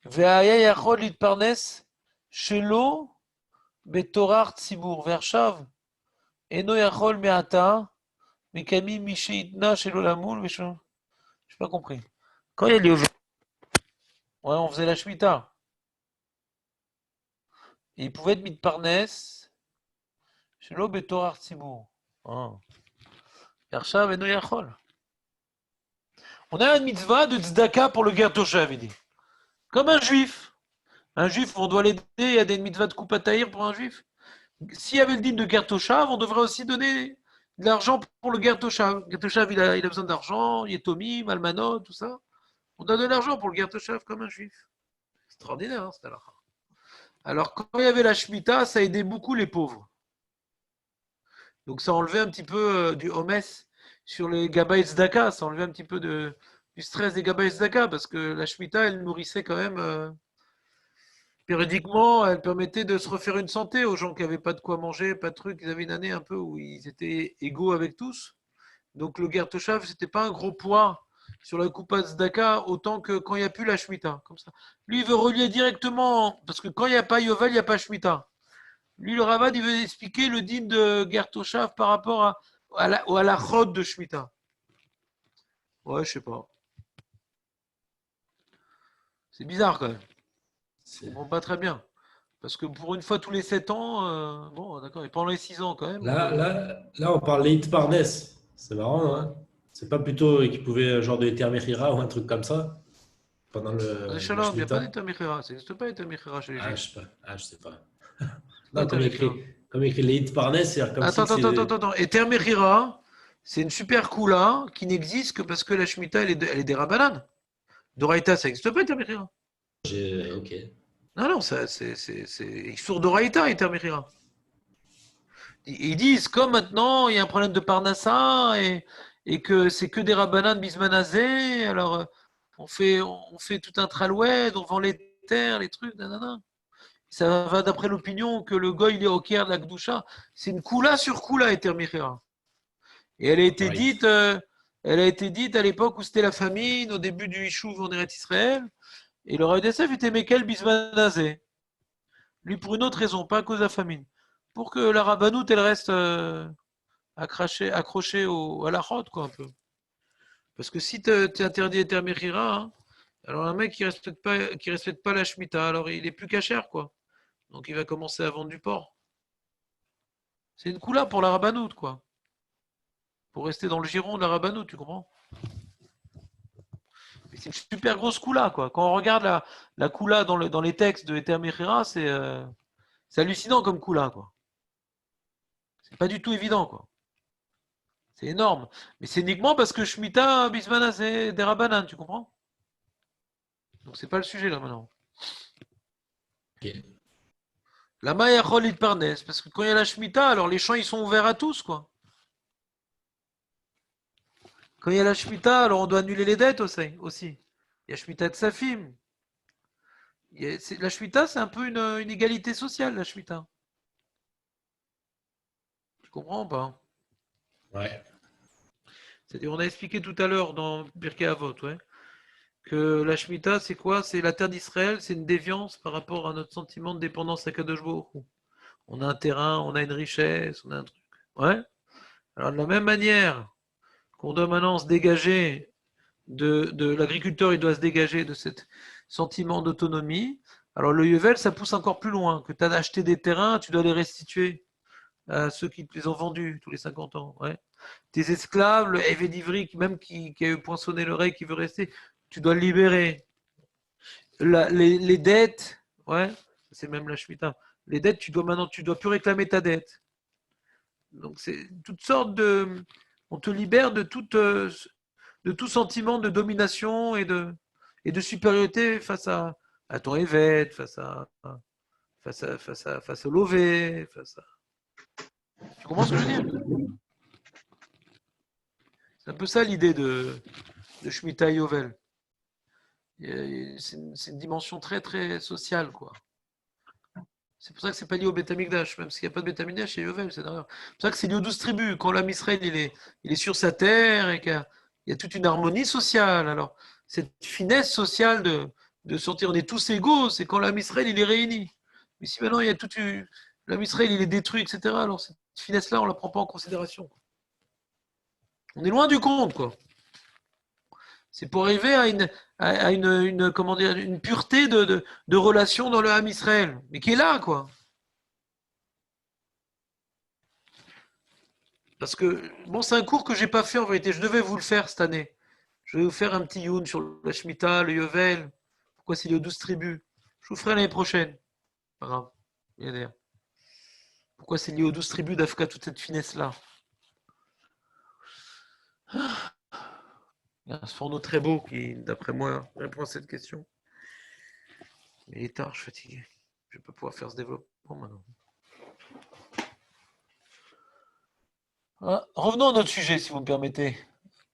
ve'aya yachol litparnes, shelo, betorar tzibur, vershav, eno yachol me'ata, mekami misheitna shelo lamoul, je n'ai pas compris. Quand il y a l'Yovel, ouais, on faisait la Shemitah. Et il pouvait être mitparnes, shelo betorar tzibur. Vershav, eno yachol. On a une mitzvah de tzedaka pour le ger toshav, il dit. Comme un juif. Un juif, on doit l'aider, il y a des mitzvahs de Koupataïr pour un juif. S'il y avait le din de ger toshav, on devrait aussi donner de l'argent pour le ger toshav. Ger toshav, il a besoin d'argent, yetomim, almanot, tout ça. On donne de l'argent pour le ger toshav comme un juif. Extraordinaire, hein, cette halakha. Alors, quand il y avait la Shemitah, ça aidait beaucoup les pauvres. Donc, ça enlevait un petit peu du homes sur les Gabay Tzedaka, ça enlevait un petit peu du stress des Gabay Tzedaka, parce que la Shemitah, elle nourrissait quand même, périodiquement, elle permettait de se refaire une santé aux gens qui n'avaient pas de quoi manger, pas de trucs, ils avaient une année un peu où ils étaient égaux avec tous. Donc le ger toshav, c'était pas un gros poids sur la Koupa Tzedaka, autant que quand il n'y a plus la Shemitah, comme ça. Lui, il veut relier directement, parce que quand il n'y a pas Yovel, il n'y a pas Shemitah. Lui, le Ravad, il veut expliquer le din de ger toshav par rapport à la chod de Shemitah. Ouais, je sais pas. C'est bizarre quand même. Je comprends pas très bien. Parce que pour une fois tous les 7 ans, bon, d'accord, et pendant les 6 ans quand même. Là, on parle Leit Parnes. C'est marrant, hein? C'est pas plutôt qu'il pouvait genre de Eter Mechira ou un truc comme ça pendant le Shalom, il n'y a pas Shemitah? d'Eter Mechira. Ça n'existe pas d'Eter Mechira chez les Ah, Juifs. je sais pas. Ah, je sais pas. C'est pas Non, Eter Mechira. comme écrit Leit Parnes, c'est comme si Attends. Eter Mechira, c'est une super kula qui n'existe que parce que la Shemitah, elle est des Rabbanan. Doraïta, ça n'existe pas, Eter Mechira. Ok. Non, c'est sur Doraïta, Eter Mechira. Ils disent, comme maintenant, il y a un problème de Parnassa et que c'est que des Rabbanan bismanazé, alors on fait tout un traloued, on vend les terres, les trucs, nanana. Ça va d'après l'opinion que le goy il est au Caire de la Gdoucha. C'est une koula sur koula, Eter Mechira. Et elle a été dite à l'époque où c'était la famine, au début du Yishuv en Eretz Israël. Et le Rav Yosef était Mekel bismanazé. Lui, pour une autre raison, pas à cause de la famine. Pour que la rabbanout, elle reste accrochée à la chod, quoi, un peu. Parce que si tu interdis Eter Mechira, hein, alors un mec qui respecte pas la Shemitah, alors il est plus cachère, quoi. Donc il va commencer à vendre du porc. C'est une koula pour la rabbanout, quoi. Pour rester dans le giron de la rabbanout, tu comprends? Mais c'est une super grosse koula, quoi. Quand on regarde la koula dans les textes de Eter Mechira, c'est hallucinant comme koula, quoi. C'est pas du tout évident, quoi. C'est énorme. Mais c'est uniquement parce que Shemitah, Bismana, c'est des Rabbanan, tu comprends? Donc c'est pas le sujet, là, maintenant. Ok. La Mayachol et Parnes, parce que quand il y a la Shemitah, alors les champs, ils sont ouverts à tous, quoi. Quand il y a la Shemitah, alors on doit annuler les dettes aussi. Il y a Shemitah de Safim. La Shemitah, c'est un peu une égalité sociale, la Shemitah. Tu comprends ou pas? Ouais. C'est-à-dire, on a expliqué tout à l'heure dans Pirkei Avot, ouais, que la Shemitah, c'est quoi? C'est la terre d'Israël, c'est une déviance par rapport à notre sentiment de dépendance à Kadosh Baruch Hu. On a un terrain, on a une richesse, on a un truc. Ouais. Alors, de la même manière qu'on doit maintenant se dégager de l'agriculteur, il doit se dégager de ce sentiment d'autonomie. Alors le Yovel, ça pousse encore plus loin, que tu as acheté des terrains, tu dois les restituer à ceux qui te les ont vendus tous les 50 ans. Ouais. Tes esclaves, le Eved Ivri, même qui a eu poinçonné l'oreille, qui veut rester, tu dois le libérer. Les dettes, ouais, c'est même la Shemitah. Les dettes, tu dois plus réclamer ta dette. Donc c'est toutes sortes de, on te libère de tout sentiment de domination et de supériorité face à ton évêque, face au lové, Tu comprends ce que je veux dire? C'est un peu ça l'idée de Shemitah Yovel. C'est une dimension très très sociale, quoi. C'est pour ça que c'est pas lié au Beth Amikdash, même s'il n'y a pas de Beth Amikdash, il y a Yovel, c'est d'ailleurs. C'est pour ça que c'est lié aux 12 tribus. Quand l'âme Israël il est sur sa terre et qu'il y a toute une harmonie sociale. Alors, cette finesse sociale de sortir, on est tous égaux, c'est quand l'âme Israël il est réuni. Mais si maintenant il y a l'âme Israël il est détruit, etc., alors cette finesse-là, on ne la prend pas en considération. On est loin du compte, quoi. C'est pour arriver à comment dire, une pureté de relation dans le Ham Israël, mais qui est là, quoi. Parce que, bon, c'est un cours que j'ai pas fait en vérité, je devais vous le faire cette année. Je vais vous faire un petit youn sur la Shemitah, le Yovel, pourquoi c'est les 12 tribus. Je vous ferai l'année prochaine. Pas grave, bien dire. Pourquoi c'est lié aux 12 tribus d'Afka, toute cette finesse-là. Il y a un fourneau très beau qui, d'après moi, répond à cette question. Mais il est tard, je suis fatigué. Je ne vais pas pouvoir faire ce développement maintenant. Revenons à notre sujet, si vous me permettez,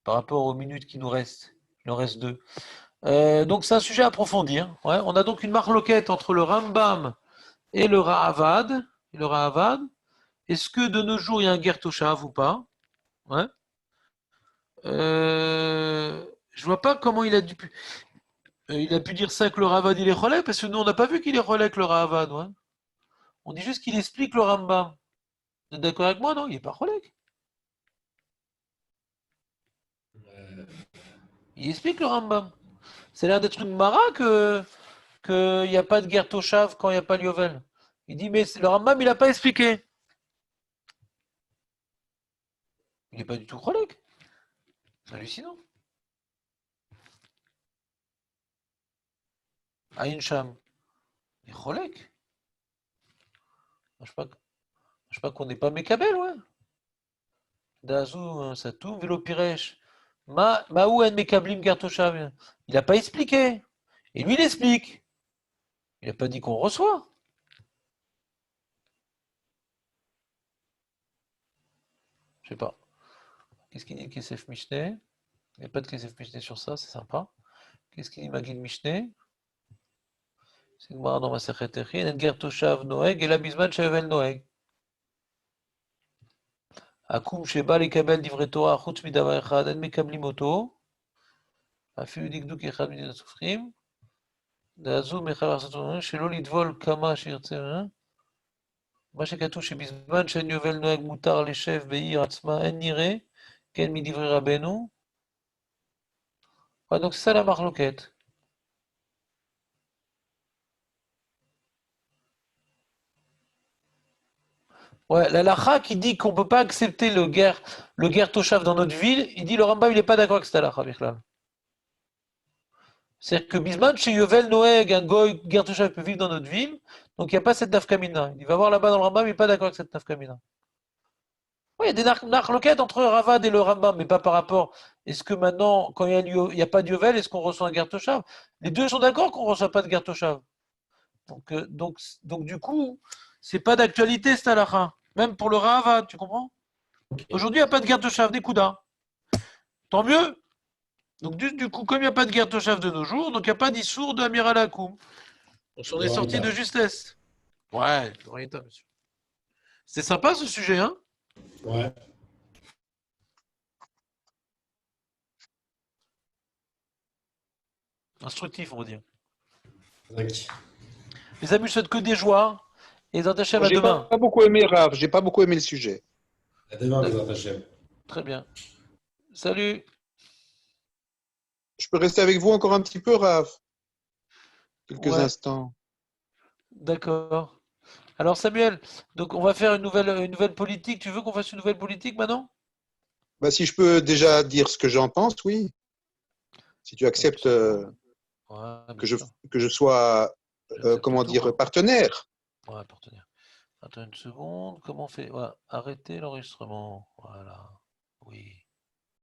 par rapport aux minutes qui nous restent. Il en reste 2. Donc, c'est un sujet à approfondir. Ouais, on a donc une marloquette entre le Rambam et le Rahavad. Est-ce que de nos jours, il y a un Ger Toshav ou pas? Ouais. Je vois pas comment il a pu dire ça que le Ravad il est relais, parce que nous on n'a pas vu qu'il est relais que le Ravad. Ouais. On dit juste qu'il explique le Rambam. Vous êtes d'accord avec moi? Non, il n'est pas relais. Il explique le Rambam. Ça a l'air d'être une mara qu'il n'y a pas de Ger Toshav quand il n'y a pas l'Yovel. Il dit, mais le Rambam il n'a pas expliqué. Il n'est pas du tout relais. C'est hallucinant. Aïn Sham. Il est relais. Je sais pas qu'on n'est pas Mekabel, ouais. Dazou, Satou, Vélo Piresh. Maou en Mekablim Gertoshav. Il n'a pas expliqué. Et lui, il explique. Il n'a pas dit qu'on reçoit. Je sais pas. Qu'est-ce qu'il dit Kesef Mishneh? Il n'y a pas de Kesef Mishneh sur ça, c'est sympa. Qu'est-ce qu'il dit Magid Mishneh? C'est que dans ma secrétaire. En Gertoshav Noeg et la Bisman Shevel Noeg. Akum Sheba Lekabel Divrei Torah Chutz Midavar Echad En Mekablim Oto. אפילו דקדוק אחד מדין הסופרים, דעזו מאחד לעשות שלא לטבול כמה שירצה, מה שכתוב שבזמן שאין יובל נוהג מותר לשב בעיר עצמה, אין נראה, כן מדברי רבנו. Donc c'est ça la marloquette. Ouais, la lacha qui dit qu'on ne peut pas accepter le guerre Toshav dans notre ville, il dit le Rambam il n'est pas d'accord avec cette lacha, Bichlal. C'est-à-dire que Bisman, chez Yovel Noeg, un goy, Ger Toshav peut vivre dans notre ville, donc il n'y a pas cette nafkamina. Il va voir là-bas dans le Rambam, il n'est pas d'accord avec cette nafkamina. Oui, il y a des narloquettes entre Ravad et le Rambam, mais pas par rapport. Est-ce que maintenant, quand il n'y a pas de Yovel, est-ce qu'on reçoit un Ger Toshav? Les deux sont d'accord qu'on ne reçoit pas de Ger Toshav. Donc, du coup, c'est pas d'actualité cette halakha. Même pour le Ravad, tu comprends? Aujourd'hui, il n'y a pas de Ger Toshav, des Kouda. Tant mieux. Donc, du coup, comme il n'y a pas de Ger Toshav de nos jours, donc il n'y a pas d'issour de Amiral Hakoum. Donc, on est sorti de justesse. Ouais, monsieur. C'est sympa ce sujet, hein? Ouais. Instructif, on va dire. Exact. Les amis, je souhaite que des joies. Et les attachés à J'ai demain. pas beaucoup aimé Rav, j'ai pas beaucoup aimé le sujet. À demain, les attachés. Très bien. Salut. Je peux rester avec vous encore un petit peu, Rav? Quelques Ouais. instants. D'accord. Alors Samuel, donc on va faire une nouvelle politique. Tu veux qu'on fasse une nouvelle politique maintenant? Bah, si je peux déjà dire ce que j'en pense, oui. Si tu acceptes Ouais, bien que sûr. je sois, J'accepte comment tout, dire, moi. partenaire. Ouais, partenaire. Attends une seconde. Comment on fait? Ouais, arrêter l'enregistrement. Voilà. Oui.